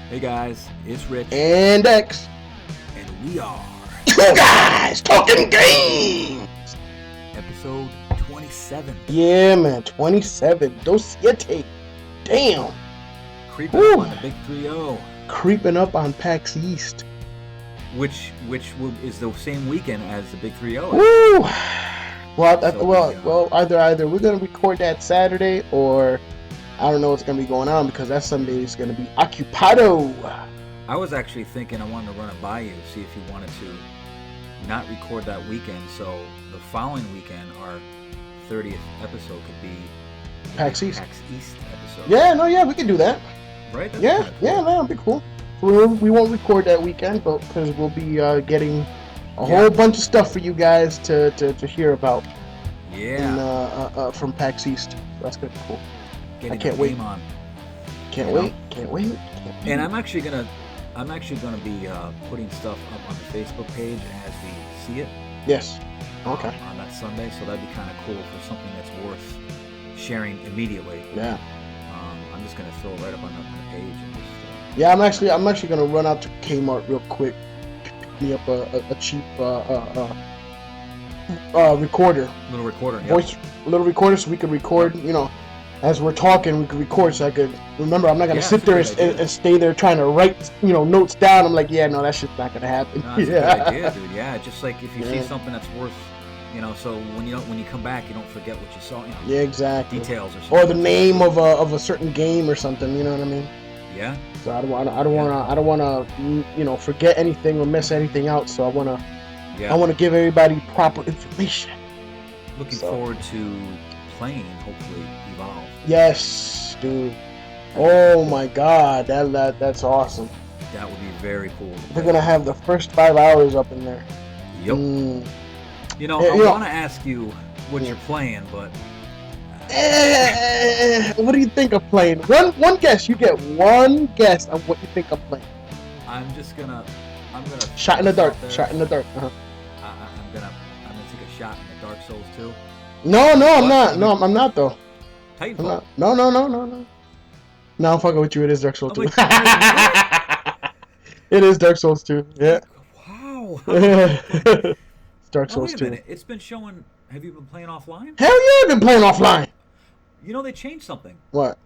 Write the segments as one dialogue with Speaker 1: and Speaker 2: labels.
Speaker 1: Hey guys, it's Rich,
Speaker 2: And X.
Speaker 1: and we are
Speaker 2: Guys Talkin Games.
Speaker 1: episode 27.
Speaker 2: Yeah, man. 27. Dos siete. Damn.
Speaker 1: Creeping
Speaker 2: Woo.
Speaker 1: up on the big 3-0,
Speaker 2: Creeping up on PAX East.
Speaker 1: which is the same weekend as the big 3-0.
Speaker 2: Woo. Well,
Speaker 1: So
Speaker 2: either we're gonna record that Saturday, or I don't know what's gonna be going on because that Sunday is gonna be occupado.
Speaker 1: I was actually thinking I wanted to run it by you, see if you wanted to not record that weekend, so the following weekend, our 30th episode could be
Speaker 2: PAX East.
Speaker 1: PAX East episode.
Speaker 2: Yeah, we can do that.
Speaker 1: Right? That'd be
Speaker 2: Yeah,
Speaker 1: kinda cool.
Speaker 2: yeah, that'll be cool. We won't record that weekend, but because we'll be getting a whole bunch of stuff for you guys to hear about.
Speaker 1: Yeah.
Speaker 2: And, from PAX East. So that's gonna be cool.
Speaker 1: Getting
Speaker 2: I can't
Speaker 1: the
Speaker 2: wait.
Speaker 1: game on.
Speaker 2: Can't
Speaker 1: You
Speaker 2: wait.
Speaker 1: know?
Speaker 2: Can't wait.
Speaker 1: And I'm actually gonna be putting stuff up on the Facebook page as we see it.
Speaker 2: Yes. Okay.
Speaker 1: On that Sunday, so that'd be kind of cool for something that's worth sharing immediately.
Speaker 2: Yeah.
Speaker 1: I'm just gonna throw it right up on the page and just.
Speaker 2: Yeah. I'm actually gonna run out to Kmart real quick. Pick me up a cheap recorder.
Speaker 1: Little recorder. Yep.
Speaker 2: Voice little recorder, so we can record. You know, as we're talking, we can record. So I could remember. I'm not gonna sit there and stay there trying to write notes down. I'm like, yeah, no, that shit's not gonna happen.
Speaker 1: No, that's a good idea, dude. Yeah, just like if you see
Speaker 2: Yeah.
Speaker 1: something that's worth, so when you come back, you don't forget what you saw.
Speaker 2: Yeah, exactly.
Speaker 1: Details or something.
Speaker 2: Or the name of a certain game or something. You know what I mean?
Speaker 1: Yeah.
Speaker 2: So I don't wanna forget anything or miss anything out. So I wanna give everybody proper information.
Speaker 1: Looking forward to playing, hopefully, Evolve.
Speaker 2: Yes, dude. Oh my God, that's awesome.
Speaker 1: That would be very cool.
Speaker 2: They're gonna have the first 5 hours up in there.
Speaker 1: Yep. I want to ask you what you're playing, but
Speaker 2: what do you think I'm playing? One guess. You get one guess of what you think I'm playing.
Speaker 1: I'm gonna
Speaker 2: Shot in the dark.
Speaker 1: there.
Speaker 2: Shot in the dark. Uh-huh.
Speaker 1: I'm gonna take a shot in the Dark Souls 2.
Speaker 2: No, I'm not. No, I'm not though. I'm
Speaker 1: Titanfall.
Speaker 2: not. No. No, I'm fucking with you. It is Dark Souls 2. It is Dark Souls 2. Yeah.
Speaker 1: Wow.
Speaker 2: It's Dark Souls
Speaker 1: Wait a
Speaker 2: 2.
Speaker 1: minute. It's been showing. Have you been playing offline?
Speaker 2: Hell yeah, I've been playing offline.
Speaker 1: They changed something.
Speaker 2: What?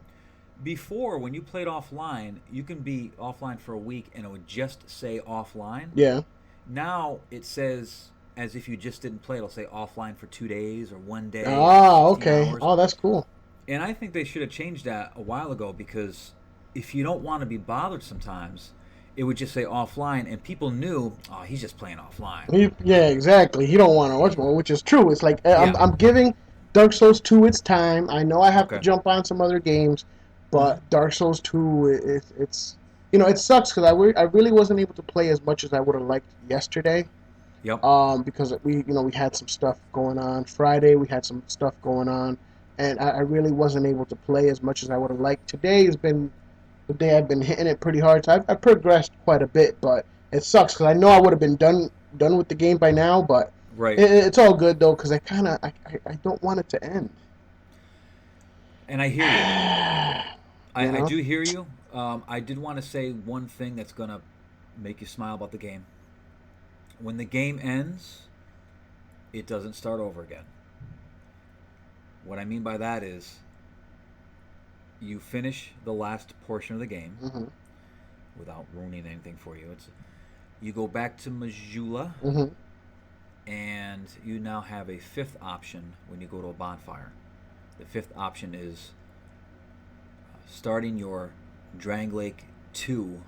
Speaker 1: Before, when you played offline, you can be offline for a week and it would just say offline.
Speaker 2: Yeah.
Speaker 1: Now it says, as if you just didn't play, it'll say offline for 2 days or 1 day.
Speaker 2: Ah, okay.
Speaker 1: 15 hours.
Speaker 2: Oh, that's cool.
Speaker 1: And I think they should have changed that a while ago, because if you don't want to be bothered sometimes, it would just say offline, and people knew, oh, he's just playing offline.
Speaker 2: Yeah, exactly. He don't want to watch more, which is true. It's like I'm giving Dark Souls 2 its time. I know I have to jump on some other games, but Dark Souls 2, it's it sucks because I really wasn't able to play as much as I would have liked yesterday.
Speaker 1: Yep.
Speaker 2: Because we had some stuff going on. Friday we had some stuff going on, and I really wasn't able to play as much as I would have liked. Today has been the day I've been hitting it pretty hard. So I've progressed quite a bit, but it sucks because I know I would have been done with the game by now. But it's all good though, because I don't want it to end.
Speaker 1: And I hear you. I do hear you. I did want to say one thing that's gonna make you smile about the game. When the game ends, it doesn't start over again. What I mean by that is, you finish the last portion of the game, without ruining anything for you. You go back to Majula, and you now have a fifth option when you go to a bonfire. The fifth option is starting your Drang Lake 2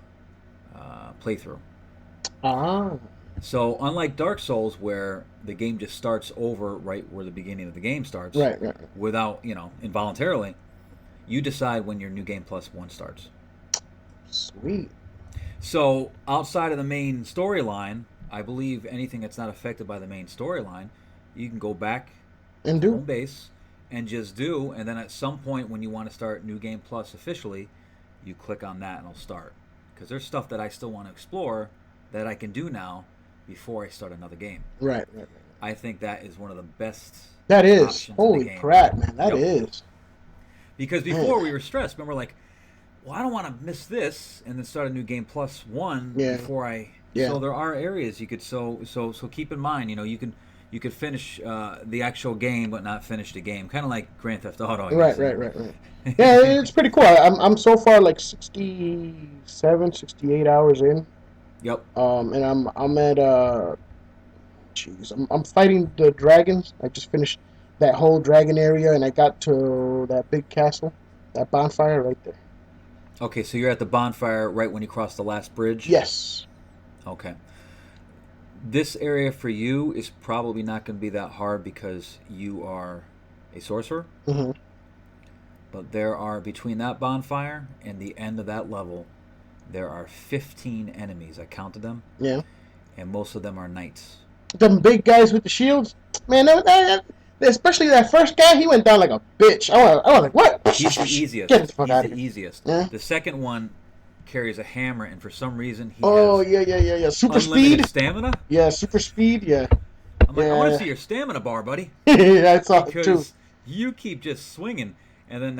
Speaker 1: playthrough.
Speaker 2: Ah.
Speaker 1: So unlike Dark Souls, where the game just starts over right where the beginning of the game starts,
Speaker 2: right.
Speaker 1: without, involuntarily, you decide when your New Game Plus 1 starts.
Speaker 2: Sweet.
Speaker 1: So outside of the main storyline, I believe anything that's not affected by the main storyline, you can go back
Speaker 2: and
Speaker 1: to home base and just do, and then at some point when you want to start New Game Plus officially, you click on that and it'll start. Because there's stuff that I still want to explore that I can do now before I start another game.
Speaker 2: Right.
Speaker 1: I think that is one of the best.
Speaker 2: That is. Holy crap, man. That is.
Speaker 1: Because before we were stressed. Remember, like, well, I don't want to miss this and then start a new game plus one
Speaker 2: Yeah,
Speaker 1: before I.
Speaker 2: yeah.
Speaker 1: So there are areas you could so keep in mind. You could finish the actual game but not finish the game, kind of like Grand Theft Auto, I
Speaker 2: Right,
Speaker 1: guess.
Speaker 2: right, right, right. Yeah, it's pretty cool. I'm so far like 67, 68 hours in.
Speaker 1: Yep.
Speaker 2: And I'm at jeez, I'm fighting the dragons. I just finished that whole dragon area, and I got to that big castle, that bonfire right there.
Speaker 1: Okay, so you're at the bonfire right when you cross the last bridge.
Speaker 2: Yes.
Speaker 1: Okay. This area for you is probably not going to be that hard because you are a sorcerer.
Speaker 2: Hmm.
Speaker 1: But there are, between that bonfire and the end of that level, there are 15 enemies. I counted them,
Speaker 2: Yeah.
Speaker 1: and most of them are knights.
Speaker 2: Them big guys with the shields, man. Especially that first guy, he went down like a bitch. I was like, what?
Speaker 1: He's the
Speaker 2: Get
Speaker 1: easiest.
Speaker 2: the fuck
Speaker 1: He's
Speaker 2: out
Speaker 1: the
Speaker 2: of here.
Speaker 1: easiest.
Speaker 2: Yeah.
Speaker 1: The second one carries a hammer, and for some reason, he
Speaker 2: Oh
Speaker 1: has
Speaker 2: yeah, yeah, yeah, yeah. Super
Speaker 1: unlimited
Speaker 2: speed.
Speaker 1: stamina.
Speaker 2: Yeah, super speed. Yeah,
Speaker 1: I'm like, I want to
Speaker 2: yeah.
Speaker 1: see your stamina bar, buddy,
Speaker 2: I saw it too.
Speaker 1: because you keep just swinging. And then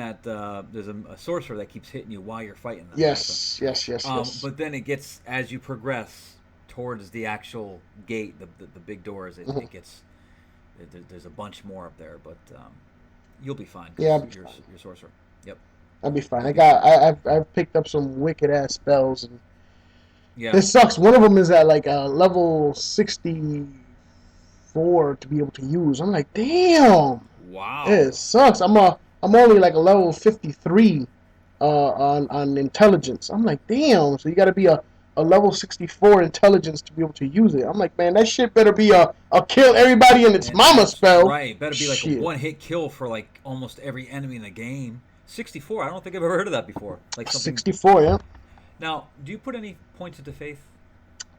Speaker 1: there's a sorcerer that keeps hitting you while you're fighting them.
Speaker 2: Yes, yes, yes, yes.
Speaker 1: But then it gets, as you progress towards the actual gate, the big doors,
Speaker 2: Mhm.
Speaker 1: it gets there's a bunch more up there, but you'll be fine
Speaker 2: Yeah,
Speaker 1: because
Speaker 2: I'll be fine.
Speaker 1: you're sorcerer. Yep,
Speaker 2: I'll be fine.
Speaker 1: you'll be fine.
Speaker 2: I've picked up some wicked ass spells, and
Speaker 1: Yeah.
Speaker 2: it sucks. One of them is at like level 64 to be able to use. I'm like, damn,
Speaker 1: Wow.
Speaker 2: it sucks. I'm only like a level 53 on intelligence. I'm like, damn. So you got to be a level 64 intelligence to be able to use it. I'm like, man, that shit better be a kill everybody in its
Speaker 1: And
Speaker 2: mama
Speaker 1: that's
Speaker 2: spell.
Speaker 1: right. Better be like a
Speaker 2: Shit.
Speaker 1: one hit kill for like almost every enemy in the game. 64. I don't think I've ever heard of that before. Like something.
Speaker 2: 64, yeah.
Speaker 1: Now, do you put any points into faith?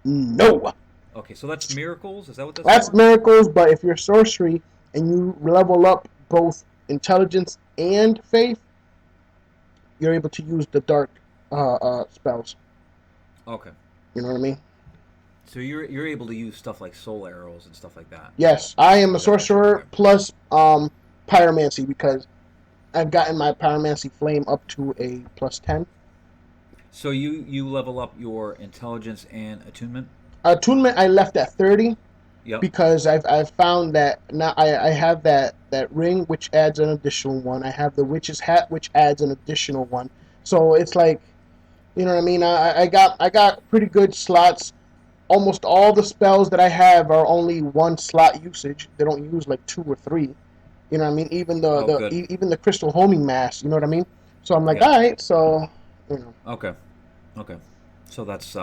Speaker 2: No.
Speaker 1: Okay, so that's miracles. Is that what that's
Speaker 2: That's
Speaker 1: for?
Speaker 2: miracles, but if you're sorcery and you level up both intelligence and faith, you're able to use the dark spells.
Speaker 1: Okay.
Speaker 2: You know what I mean?
Speaker 1: So you're able to use stuff like soul arrows and stuff like that.
Speaker 2: Yes, I am a
Speaker 1: Is that right? Okay.
Speaker 2: sorcerer plus pyromancy because I've gotten my pyromancy flame up to a plus 10.
Speaker 1: So you level up your intelligence and attunement.
Speaker 2: Attunement I left at 30
Speaker 1: Yep.
Speaker 2: because I've found that now I have that ring which adds an additional one. I have the witch's hat which adds an additional one. So it's like, you know what I mean? I got pretty good slots. Almost all the spells that I have are only one slot usage. They don't use like two or three. You know what I mean? Even
Speaker 1: Oh, good.
Speaker 2: even the crystal homing mass. You know what I mean? So I'm like,
Speaker 1: Yeah.
Speaker 2: all right. So, you know.
Speaker 1: Okay. Okay. So that's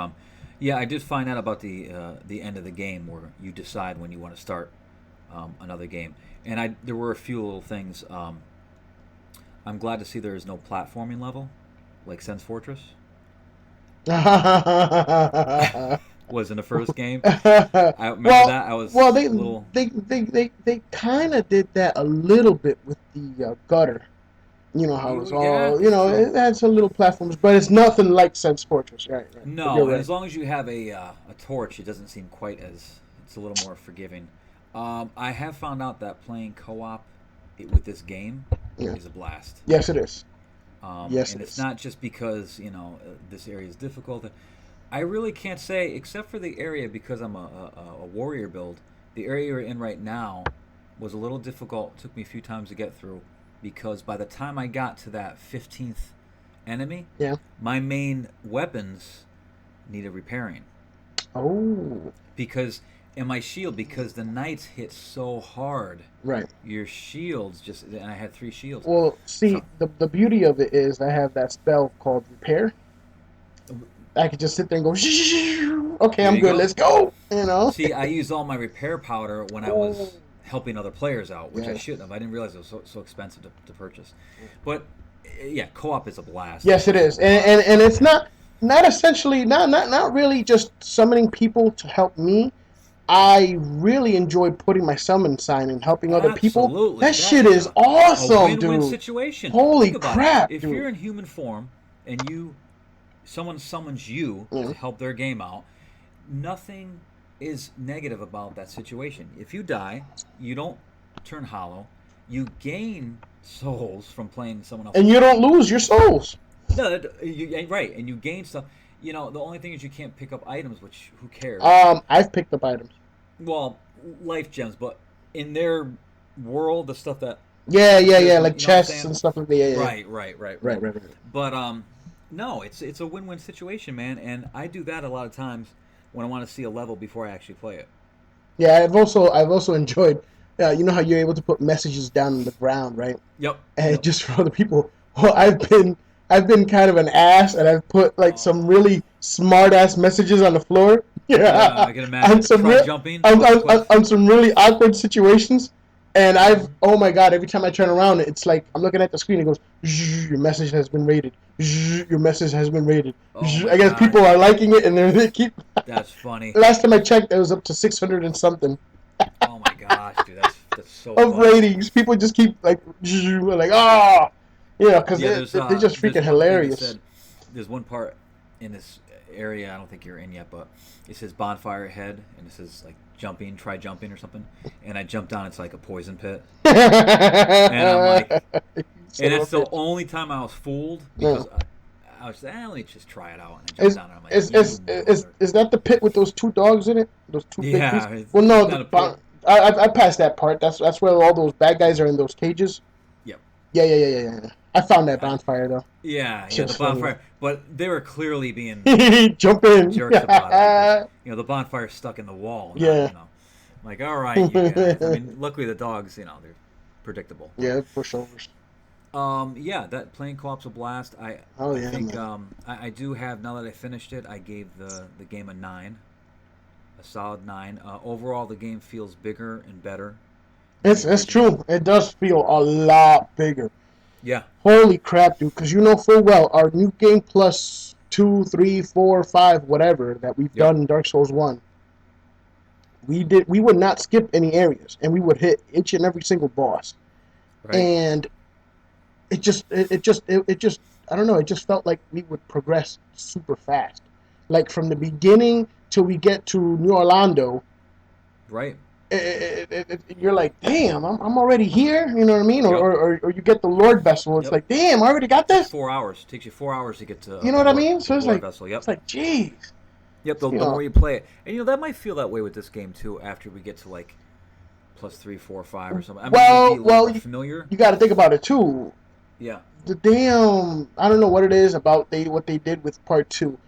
Speaker 1: yeah. I did find out about the end of the game where you decide when you want to start another game, and there were a few little things. I'm glad to see there is no platforming level, like Sense Fortress was in the first game. I remember
Speaker 2: well,
Speaker 1: that. I was
Speaker 2: well,
Speaker 1: a little.
Speaker 2: they kind of did that a little bit with the gutter. You know how it's
Speaker 1: Yeah,
Speaker 2: all. You
Speaker 1: that's
Speaker 2: know,
Speaker 1: true.
Speaker 2: it has some little platforms, but it's nothing like Sense Fortress. Right, right. But you're
Speaker 1: No, and
Speaker 2: right.
Speaker 1: as long as you have a torch, it doesn't seem quite as. It's a little more forgiving. I have found out that playing co-op with this game
Speaker 2: Yeah.
Speaker 1: is a blast.
Speaker 2: Yes, it is. Yes,
Speaker 1: And
Speaker 2: it
Speaker 1: it's
Speaker 2: is.
Speaker 1: not just because this area is difficult. I really can't say, except for the area because I'm a warrior build. The area you're in right now was a little difficult. It took me a few times to get through because by the time I got to that 15th enemy,
Speaker 2: Yeah.
Speaker 1: my main weapons needed repairing
Speaker 2: Oh,
Speaker 1: because and my shield because the knights hit so hard.
Speaker 2: right.
Speaker 1: Your shields just and I had three shields.
Speaker 2: Well, see,
Speaker 1: So
Speaker 2: the beauty of it is I have that spell called Repair. I could just sit there and go, okay,
Speaker 1: there
Speaker 2: I'm
Speaker 1: you
Speaker 2: good,
Speaker 1: go.
Speaker 2: let's go. You know?
Speaker 1: See, I used all my repair powder when I
Speaker 2: Oh,
Speaker 1: was helping other players out, which I
Speaker 2: yes.
Speaker 1: shouldn't have. I didn't realize it was so expensive to purchase. But yeah, co-op is a blast.
Speaker 2: Yes, it
Speaker 1: There's a
Speaker 2: is,
Speaker 1: lot of
Speaker 2: and
Speaker 1: stuff
Speaker 2: it's
Speaker 1: in it.
Speaker 2: not essentially not really just summoning people to help me. I really enjoy putting my summon sign and helping other people.
Speaker 1: Absolutely,
Speaker 2: That
Speaker 1: that
Speaker 2: shit
Speaker 1: is
Speaker 2: is
Speaker 1: a
Speaker 2: awesome,
Speaker 1: win-win
Speaker 2: dude.
Speaker 1: situation.
Speaker 2: Holy
Speaker 1: Think about it.
Speaker 2: crap,
Speaker 1: If
Speaker 2: dude.
Speaker 1: you're in human form and someone summons you
Speaker 2: Yeah.
Speaker 1: to help their game out, nothing is negative about that situation. If you die, you don't turn hollow. You gain souls from playing someone
Speaker 2: And
Speaker 1: else's
Speaker 2: you don't
Speaker 1: game.
Speaker 2: lose your souls.
Speaker 1: No, right, and you gain stuff. You know, the only thing is you can't pick up items, which who cares?
Speaker 2: I've picked up items.
Speaker 1: Well, life gems, but in their world, the stuff that
Speaker 2: Yeah, yeah,
Speaker 1: appears
Speaker 2: yeah,
Speaker 1: in,
Speaker 2: like
Speaker 1: you know what I'm
Speaker 2: chests
Speaker 1: saying?
Speaker 2: and stuff like that. Yeah, yeah, yeah.
Speaker 1: Right, right, right,
Speaker 2: Right,
Speaker 1: right.
Speaker 2: right, right.
Speaker 1: But no, it's a win-win situation, man, and I do that a lot of times when I want to see a level before I actually play it.
Speaker 2: Yeah, I've also enjoyed. You know how you're able to put messages down on the ground, right?
Speaker 1: Yep,
Speaker 2: And
Speaker 1: yep.
Speaker 2: just for other people. Well, I've been kind of an ass, and I've put like some
Speaker 1: Oh,
Speaker 2: really smart ass messages on the floor.
Speaker 1: yeah,
Speaker 2: Yeah,
Speaker 1: I can
Speaker 2: on
Speaker 1: imagine.
Speaker 2: some
Speaker 1: Try
Speaker 2: real
Speaker 1: jumping off a cliff.
Speaker 2: on some really awkward situations. And I've
Speaker 1: Hmm.
Speaker 2: oh my god, every time I turn around, it's like I'm looking at the screen. It goes, "Zzz, your message has been rated. Zzz, your message has been rated."
Speaker 1: Oh
Speaker 2: Zzz.
Speaker 1: my
Speaker 2: I guess people
Speaker 1: gosh,
Speaker 2: are liking it, and they keep.
Speaker 1: that's funny.
Speaker 2: Last time I checked, it was up to 600 and something
Speaker 1: Oh my gosh, dude, that's so
Speaker 2: of
Speaker 1: funny.
Speaker 2: ratings. People just keep like, ah, because
Speaker 1: Yeah,
Speaker 2: they're just
Speaker 1: there's
Speaker 2: freaking
Speaker 1: one thing that
Speaker 2: hilarious.
Speaker 1: said there's one part in this area I don't think you're in yet, but it says bonfire head and it says like jumping, try jumping or something, and I jumped down. It's like a poison pit,
Speaker 2: You
Speaker 1: and I'm like,
Speaker 2: son
Speaker 1: and
Speaker 2: of a
Speaker 1: that's the
Speaker 2: bitch.
Speaker 1: only time I was fooled
Speaker 2: No.
Speaker 1: because I was let me just try it out, and I jumped
Speaker 2: Is
Speaker 1: down and I'm like,
Speaker 2: is
Speaker 1: you
Speaker 2: is is
Speaker 1: mother,
Speaker 2: is that the pit with those two dogs in it? Those two big beasts?
Speaker 1: yeah,
Speaker 2: Well,
Speaker 1: it's
Speaker 2: no,
Speaker 1: not a pit.
Speaker 2: I passed that part. That's where all those bad guys are in those cages.
Speaker 1: Yep.
Speaker 2: Yeah, yeah, yeah, yeah, yeah. I found that
Speaker 1: I,
Speaker 2: bonfire though.
Speaker 1: yeah,
Speaker 2: Shit
Speaker 1: the
Speaker 2: was funny
Speaker 1: bonfire, but they were clearly being
Speaker 2: though. Jump in.
Speaker 1: jerks about it because the bonfire's stuck in the wall, not
Speaker 2: Yeah.
Speaker 1: I'm like, all right, you guys. I mean, luckily the dogs, they're predictable, but
Speaker 2: Yeah, pushovers.
Speaker 1: yeah, that playing co-op's a blast.
Speaker 2: Oh
Speaker 1: I
Speaker 2: yeah,
Speaker 1: think
Speaker 2: man.
Speaker 1: I do have now that I finished it, I gave the game a 9, a solid 9. Overall, the game feels bigger and better than the
Speaker 2: It's
Speaker 1: original.
Speaker 2: true. It does feel a lot bigger.
Speaker 1: Yeah,
Speaker 2: Holy crap, dude! Because you know full well our new game plus 2, 3, 4, 5, whatever that we've
Speaker 1: yep,
Speaker 2: done in Dark Souls 1. We would not skip any areas, and we would hit each and every single boss.
Speaker 1: right,
Speaker 2: And it just I don't know. It just felt like we would progress super fast, like from the beginning till we get to New Orlando.
Speaker 1: right,
Speaker 2: You're like, damn, I'm already here. You know what I mean? Or,
Speaker 1: yep,
Speaker 2: or, or, or you get the Lord vessel. It's
Speaker 1: yep.
Speaker 2: like, damn, I already got
Speaker 1: It's
Speaker 2: this.
Speaker 1: 4 hours. It takes you 4 hours to get to
Speaker 2: You know what I mean?
Speaker 1: The
Speaker 2: So
Speaker 1: lore vessel.
Speaker 2: it's
Speaker 1: Yep.
Speaker 2: like, geez,
Speaker 1: Yep,
Speaker 2: you
Speaker 1: the
Speaker 2: know.
Speaker 1: more you play it, and that might feel that way with this game too. After we get to like plus 3, 4, 5 or something, I mean, it'll be
Speaker 2: Well,
Speaker 1: a little
Speaker 2: well,
Speaker 1: more familiar.
Speaker 2: you got to think about it too.
Speaker 1: Yeah,
Speaker 2: The damn, I don't know what it is about what they did with part two,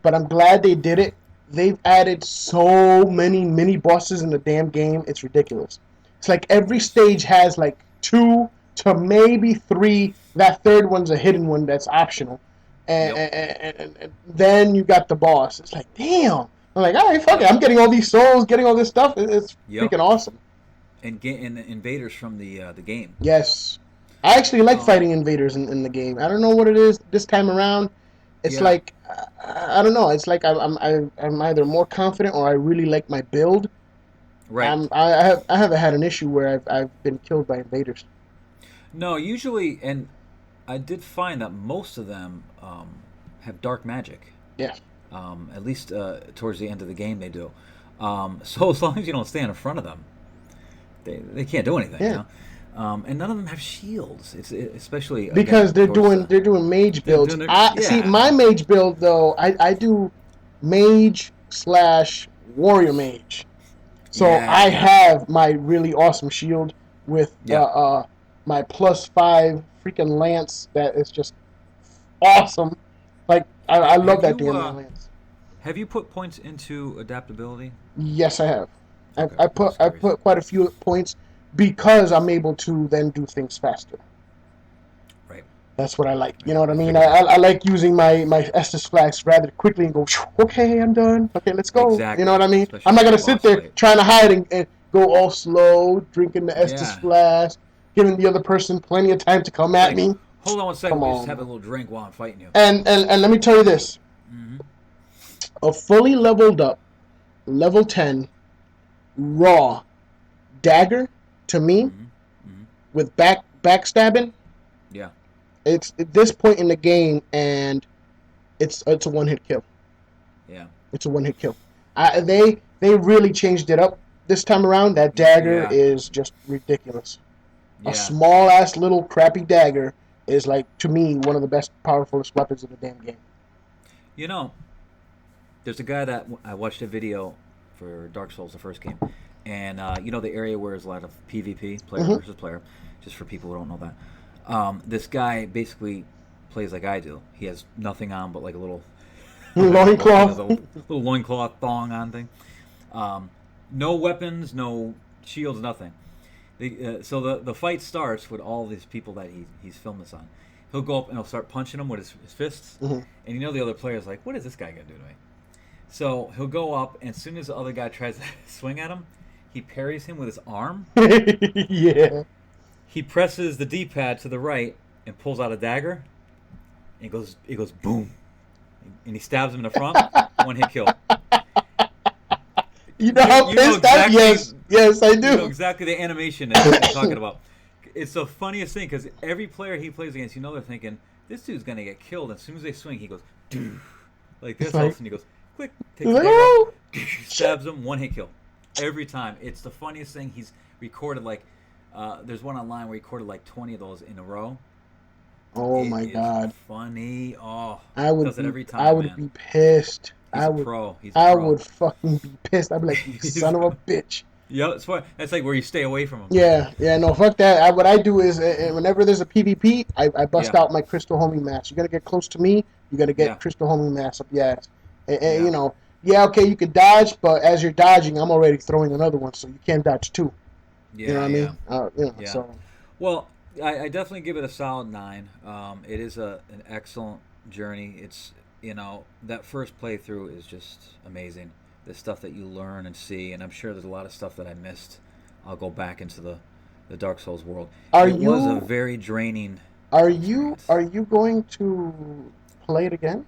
Speaker 2: but I'm glad they did it. They've added so many mini bosses in the damn game. It's ridiculous. It's like every
Speaker 1: yes,
Speaker 2: stage has like two to maybe three. That third one's a hidden one that's optional, and,
Speaker 1: yep,
Speaker 2: and then you got the boss. It's like damn. I'm like, all right, fuck it.
Speaker 1: yep,
Speaker 2: I'm getting all these souls, getting all this stuff. It's
Speaker 1: yep,
Speaker 2: freaking awesome.
Speaker 1: and invaders from the game.
Speaker 2: Yes, I actually like
Speaker 1: Um,
Speaker 2: fighting invaders in the game. I don't know what it is this time around. It's
Speaker 1: yeah,
Speaker 2: like I don't know. It's like I'm either more confident or I really like my build.
Speaker 1: right.
Speaker 2: I haven't had an issue where I've been killed by invaders.
Speaker 1: No, usually, and I did find that most of them have dark magic.
Speaker 2: Yeah,
Speaker 1: At least towards the end of the game, they do. So as long as you don't stand in front of them, they can't do anything.
Speaker 2: yeah.
Speaker 1: And none of them have shields. Especially
Speaker 2: Because
Speaker 1: again towards the
Speaker 2: they're doing mage
Speaker 1: they're
Speaker 2: builds.
Speaker 1: doing their
Speaker 2: I see
Speaker 1: yeah.
Speaker 2: my mage build though. I do mage slash warrior mage. So
Speaker 1: Yeah,
Speaker 2: I
Speaker 1: yeah,
Speaker 2: have my really awesome shield with
Speaker 1: yeah.
Speaker 2: my +5 freaking lance that is just awesome. Like I love
Speaker 1: Have
Speaker 2: that
Speaker 1: you
Speaker 2: damn lance.
Speaker 1: have you put points into adaptability?
Speaker 2: Yes, I have.
Speaker 1: Okay,
Speaker 2: I
Speaker 1: I'm
Speaker 2: put
Speaker 1: just
Speaker 2: I
Speaker 1: curious.
Speaker 2: put quite a few points because I'm able to then do things faster.
Speaker 1: Right,
Speaker 2: That's what I like. You
Speaker 1: right.
Speaker 2: know what I
Speaker 1: I
Speaker 2: mean?
Speaker 1: figured that.
Speaker 2: I like using my Estus flags rather quickly and go, okay, I'm done. Okay, let's go. You know
Speaker 1: Exactly,
Speaker 2: what I mean? I'm
Speaker 1: especially
Speaker 2: not
Speaker 1: in a
Speaker 2: going to sit
Speaker 1: boss
Speaker 2: there
Speaker 1: fight.
Speaker 2: trying to hide and go all slow, drinking the Estus
Speaker 1: Yeah,
Speaker 2: flask, giving the other person plenty of time to come
Speaker 1: it's
Speaker 2: at
Speaker 1: like,
Speaker 2: me.
Speaker 1: hold on one second.
Speaker 2: Come
Speaker 1: Let me just
Speaker 2: on,
Speaker 1: have a
Speaker 2: man.
Speaker 1: little drink while I'm fighting you.
Speaker 2: And let me tell you this.
Speaker 1: Hmm.
Speaker 2: A fully leveled up, level 10, raw dagger, to me,
Speaker 1: Hmm. Hmm.
Speaker 2: with backstabbing,
Speaker 1: Yeah,
Speaker 2: it's at this point in the game, and it's a one hit kill.
Speaker 1: yeah,
Speaker 2: It's a one hit kill. They really changed it up this time around. That dagger
Speaker 1: yeah,
Speaker 2: is just ridiculous. A
Speaker 1: yeah.
Speaker 2: small ass little crappy dagger is like to me one of the best, powerfulest weapons in the damn game.
Speaker 1: You know, there's a guy that I watched a video for Dark Souls, the first game, and you know the area where there's a lot of PvP, player
Speaker 2: Mm-hmm.
Speaker 1: versus player. Just for people who don't know that, this guy basically plays like I do. He has nothing on but like a little, you know,
Speaker 2: Loincloth.
Speaker 1: the little loincloth thong on thing. Um, no weapons, no shields, nothing. So the fight starts with all these people that he's filmed this on. He'll go up and he'll start punching them with his fists,
Speaker 2: Mm-hmm.
Speaker 1: and you know the other player's like, "What is this guy gonna do to me?" So he'll go up, and as soon as the other guy tries to swing at him, he parries him with his arm.
Speaker 2: Yeah.
Speaker 1: He presses the D-pad to the right and pulls out a dagger. And it goes boom, and he stabs him in the front. One hit kill.
Speaker 2: You know how
Speaker 1: You know
Speaker 2: pissed I?
Speaker 1: exactly.
Speaker 2: Yes, yes, I
Speaker 1: You know
Speaker 2: do.
Speaker 1: exactly the animation that I'm talking about. It's the funniest thing because every player he plays against, you know, they're thinking this dude's gonna get killed. As soon as they swing, he goes, "Doo," like
Speaker 2: It's
Speaker 1: this. All of a
Speaker 2: like,
Speaker 1: sudden, he goes, quick, takes
Speaker 2: it's
Speaker 1: the
Speaker 2: like,
Speaker 1: dagger
Speaker 2: oh,
Speaker 1: out,
Speaker 2: shit.
Speaker 1: stabs him, one hit kill, every time. It's the funniest thing. He's recorded like, there's one online where he recorded like 20 of those in a row.
Speaker 2: Oh
Speaker 1: It
Speaker 2: my
Speaker 1: is
Speaker 2: god.
Speaker 1: funny. Oh,
Speaker 2: I would
Speaker 1: does it
Speaker 2: be,
Speaker 1: every
Speaker 2: I
Speaker 1: time,
Speaker 2: would
Speaker 1: man.
Speaker 2: be pissed.
Speaker 1: He's a pro. He's a
Speaker 2: I
Speaker 1: pro.
Speaker 2: would fucking be pissed. I'd be like, you
Speaker 1: He's,
Speaker 2: son of a bitch.
Speaker 1: yeah, it's fun. That's like where you stay away from him.
Speaker 2: Yeah, yeah, no, fuck that. What I do is, whenever there's a PvP, I bust
Speaker 1: Yeah,
Speaker 2: out my crystal homing mask. You gotta get close to me. You gotta get
Speaker 1: yeah,
Speaker 2: crystal homing mask up your ass. And,
Speaker 1: yeah,
Speaker 2: you know, yeah, okay, you can dodge, but as you're dodging, I'm already throwing another one, so you can't dodge two. You know what
Speaker 1: yeah,
Speaker 2: I
Speaker 1: yeah,
Speaker 2: mean?
Speaker 1: yeah.
Speaker 2: So
Speaker 1: Well, I definitely give it a solid 9. It is an excellent journey. It's that first playthrough is just amazing. The stuff that you learn and see, and I'm sure there's a lot of stuff that I missed. I'll go back into the Dark Souls world.
Speaker 2: are
Speaker 1: It was a
Speaker 2: you
Speaker 1: very draining
Speaker 2: are you
Speaker 1: experience.
Speaker 2: are you going to play it again?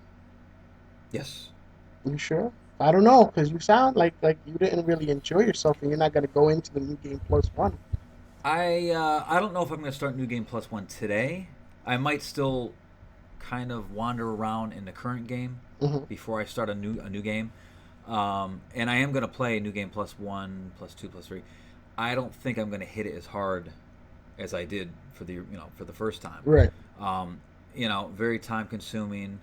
Speaker 1: Yes.
Speaker 2: You sure? I don't know, because you sound like you didn't really enjoy yourself, and you're not gonna go into the new game plus one.
Speaker 1: I don't know if I'm going to start New Game Plus One today. I might still kind of wander around in the current game
Speaker 2: Hmm.
Speaker 1: before I start a new game. And I am going to play New Game Plus One, Plus Two, Plus Three. I don't think I'm going to hit it as hard as I did for the first time.
Speaker 2: Right.
Speaker 1: Um, very time consuming.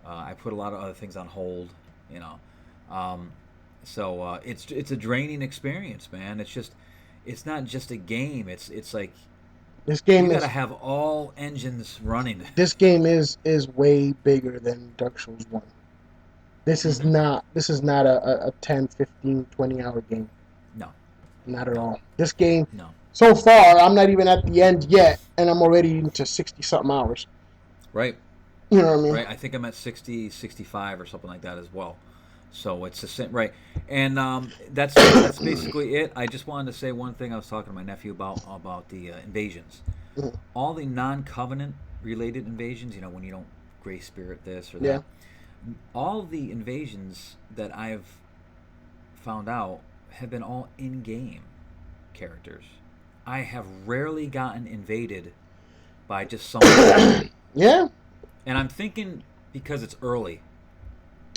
Speaker 1: I put a lot of other things on hold. You know, um, so it's a draining experience, man. It's not just a game. It's like
Speaker 2: This
Speaker 1: you
Speaker 2: game
Speaker 1: got to
Speaker 2: is
Speaker 1: have all engines running.
Speaker 2: this game is way bigger than Dark Souls 1.
Speaker 1: Mm-hmm.
Speaker 2: This is not a 10, 15, 20 hour game.
Speaker 1: No,
Speaker 2: Not at
Speaker 1: no,
Speaker 2: all. This game
Speaker 1: no.
Speaker 2: so far, I'm not even at the end yet, and I'm already into 60 something hours.
Speaker 1: Right,
Speaker 2: You know what I mean?
Speaker 1: right. I think I'm at 60, 65 or something like that as well. So it's the same, right? And that's basically it. I just wanted to say one thing. I was talking to my nephew about the invasions.
Speaker 2: Mhm.
Speaker 1: All the non-covenant related invasions. When you don't gray spirit this or
Speaker 2: Yeah.
Speaker 1: that. All the invasions that I've found out have been all in-game characters. I have rarely gotten invaded by just someone else.
Speaker 2: Yeah,
Speaker 1: And I'm thinking because it's early.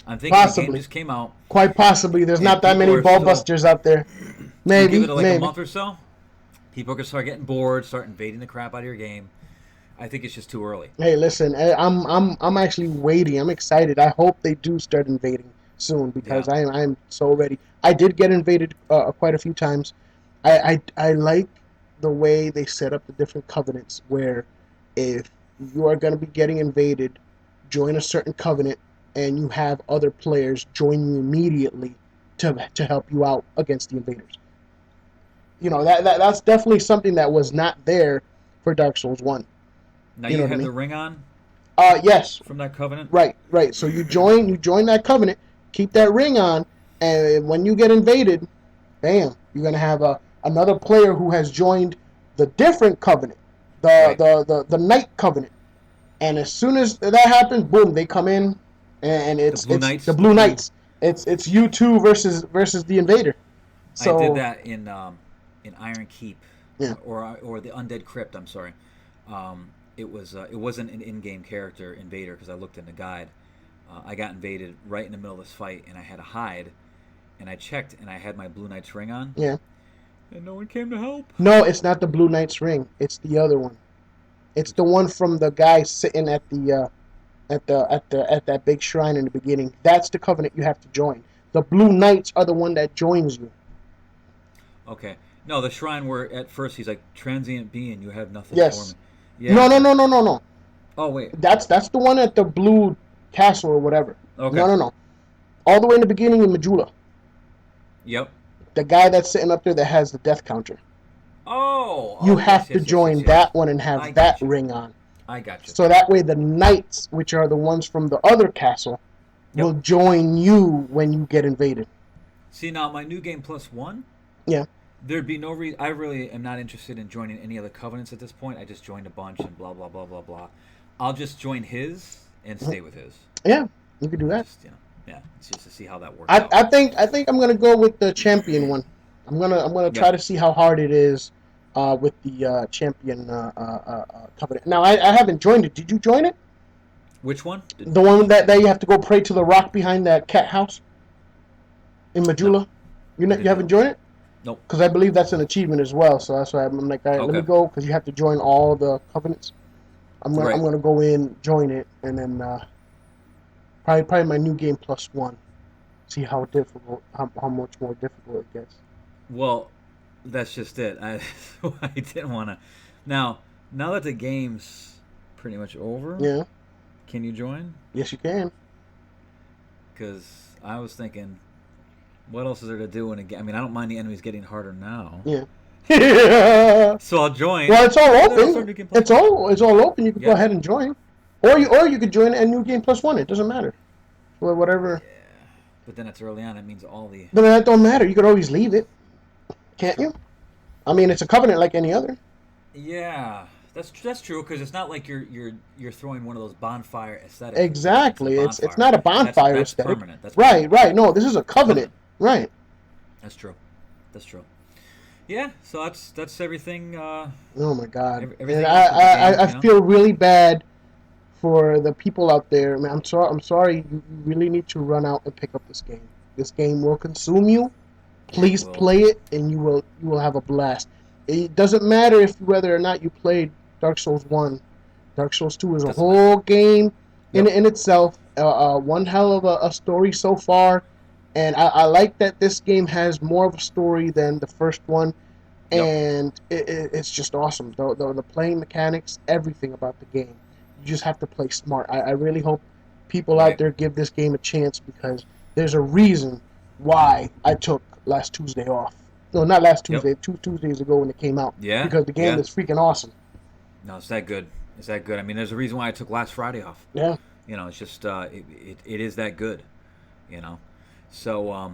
Speaker 1: I'm thinking the game
Speaker 2: possibly.
Speaker 1: just came out
Speaker 2: Quite possibly. There's
Speaker 1: and
Speaker 2: not that
Speaker 1: people
Speaker 2: many
Speaker 1: are
Speaker 2: ball
Speaker 1: still.
Speaker 2: busters out there.
Speaker 1: You give
Speaker 2: Maybe,
Speaker 1: it like a
Speaker 2: maybe.
Speaker 1: month or so, people are gonna start getting bored, start invading the crap out of your game. I think it's just too early.
Speaker 2: Hey, listen, I'm actually waiting. I'm excited. I hope they do start invading soon
Speaker 1: Yeah,
Speaker 2: because I'm so ready. I did get invaded quite a few times. I like the way they set up the different covenants where if you are going to be getting invaded, join a certain covenant and you have other players join you immediately to help you out against the invaders. That's definitely something that was not there for Dark Souls 1.
Speaker 1: now
Speaker 2: You know
Speaker 1: you
Speaker 2: what I
Speaker 1: have
Speaker 2: mean?
Speaker 1: the ring on
Speaker 2: Yes,
Speaker 1: from that covenant.
Speaker 2: right, right. So you join that covenant, keep that ring on, and when you get invaded, bam, you're gonna have another player who has joined the different covenant, the
Speaker 1: Right,
Speaker 2: the knight covenant, and as soon as that happens, boom, they come in, and
Speaker 1: the
Speaker 2: it's
Speaker 1: Blue
Speaker 2: it's the
Speaker 1: Knights, the
Speaker 2: blue
Speaker 1: blue.
Speaker 2: knights. It's you two versus the invader.
Speaker 1: I did
Speaker 2: So
Speaker 1: that in Iron Keep,
Speaker 2: yeah,
Speaker 1: or the Undead Crypt. I'm sorry. It wasn't an in-game character invader because I looked in the guide. I got invaded right in the middle of this fight, and I had to hide. And I checked, and I had my Blue Knight's ring on,
Speaker 2: yeah.
Speaker 1: and no one came to help.
Speaker 2: No, it's not the blue knight's ring. It's the other one. It's the one from the guy sitting at the at that big shrine in the beginning. That's the covenant you have to join. The blue knights are the one that joins you.
Speaker 1: Okay. No, the shrine where at first he's like transient being, you have nothing for
Speaker 2: Yes.
Speaker 1: me. Yeah.
Speaker 2: No, no,
Speaker 1: Okay.
Speaker 2: no, no, no, no.
Speaker 1: Oh wait.
Speaker 2: That's the one at the blue castle or whatever. No,
Speaker 1: Okay.
Speaker 2: no, no. All the way in the beginning in Majula.
Speaker 1: Yep.
Speaker 2: The guy that's sitting up there that has the death counter.
Speaker 1: Oh.
Speaker 2: You
Speaker 1: Oh yes,
Speaker 2: have to
Speaker 1: yes, yes, yes,
Speaker 2: join
Speaker 1: yes.
Speaker 2: that one and
Speaker 1: I
Speaker 2: have that
Speaker 1: got you.
Speaker 2: ring on.
Speaker 1: I got you.
Speaker 2: So that way the knights, which are the ones from the other castle, will
Speaker 1: Yep.
Speaker 2: join you when you get invaded.
Speaker 1: See now, my new game plus one.
Speaker 2: Yeah.
Speaker 1: There'd be no reason. I really am not interested in joining any other covenants at this point. I just joined a bunch and blah blah blah blah blah. I'll just join his and stay with his.
Speaker 2: Yeah, you could do
Speaker 1: And
Speaker 2: that.
Speaker 1: just yeah, it's just to see how that works out.
Speaker 2: I think I'm gonna go with the champion one. I'm gonna try
Speaker 1: Yep.
Speaker 2: to see how hard it is with the champion covenant. Now I haven't joined it. Did you join it?
Speaker 1: Which one?
Speaker 2: The one that you have to go pray to the rock behind that cat house in
Speaker 1: No,
Speaker 2: Majula.
Speaker 1: I
Speaker 2: You
Speaker 1: didn't
Speaker 2: haven't
Speaker 1: know.
Speaker 2: joined it?
Speaker 1: Nope.
Speaker 2: Because I believe that's an achievement as well. So that's why I'm like, all right, let me
Speaker 1: Okay.
Speaker 2: go because you have to join all the covenants. I'm
Speaker 1: Right.
Speaker 2: gonna go in, join it, and then probably my new game plus one. See how difficult, how much more difficult it gets.
Speaker 1: Well, that's just it. I didn't want to. Now that the game's pretty much over,
Speaker 2: Yeah,
Speaker 1: can you join?
Speaker 2: yes you can.
Speaker 1: Because I was thinking, what else is there to do in a game? I mean, I don't mind the enemies getting harder now,
Speaker 2: Yeah. Well,
Speaker 1: so I'll join,
Speaker 2: it's all
Speaker 1: and then I'll start
Speaker 2: open.
Speaker 1: new game plus one.
Speaker 2: It's all open. You can go
Speaker 1: Yeah.
Speaker 2: ahead and join, or you could join a new game plus one. It doesn't matter. Well, whatever.
Speaker 1: Yeah. But then it's early on. It means all the.
Speaker 2: But that don't matter. You could always leave it,
Speaker 1: It's
Speaker 2: can't
Speaker 1: true.
Speaker 2: you? I mean, it's a covenant like any other.
Speaker 1: Yeah, that's true because it's not like you're throwing one of those bonfire aesthetics where you're just in a
Speaker 2: Exactly. It's
Speaker 1: bonfire.
Speaker 2: not a bonfire
Speaker 1: That's
Speaker 2: aesthetic.
Speaker 1: permanent. That's
Speaker 2: Right,
Speaker 1: permanent.
Speaker 2: right. No, this is a covenant.
Speaker 1: Covenant.
Speaker 2: Right.
Speaker 1: That's true. That's true. Yeah. So that's everything.
Speaker 2: Oh my God. And
Speaker 1: Everything else with the
Speaker 2: I
Speaker 1: games,
Speaker 2: feel really bad for the people out there. Man, I'm sorry. You really need to run out and pick up this game. This game will consume you.
Speaker 1: It
Speaker 2: Please
Speaker 1: will.
Speaker 2: play it, and you will have a blast. It doesn't matter if whether or not you played Dark Souls 1. Dark Souls 2 is a
Speaker 1: Doesn't matter.
Speaker 2: whole game
Speaker 1: Yep.
Speaker 2: in itself. One hell of a story so far, and I like that this game has more of a story than the first one,
Speaker 1: Yep.
Speaker 2: and it's just awesome. The playing mechanics, everything about the game. You just have to play smart. I really hope people out
Speaker 1: Right.
Speaker 2: there give this game a chance because there's a reason why I took last Tuesday off. No, not last
Speaker 1: Yep.
Speaker 2: Tuesday, 2 Tuesdays ago when it came out.
Speaker 1: Yeah.
Speaker 2: Because the game
Speaker 1: Yeah.
Speaker 2: is freaking awesome.
Speaker 1: No, it's that good. It's that good. I mean, there's a reason why I took last Friday off.
Speaker 2: Yeah.
Speaker 1: It's just it is that good. You know. So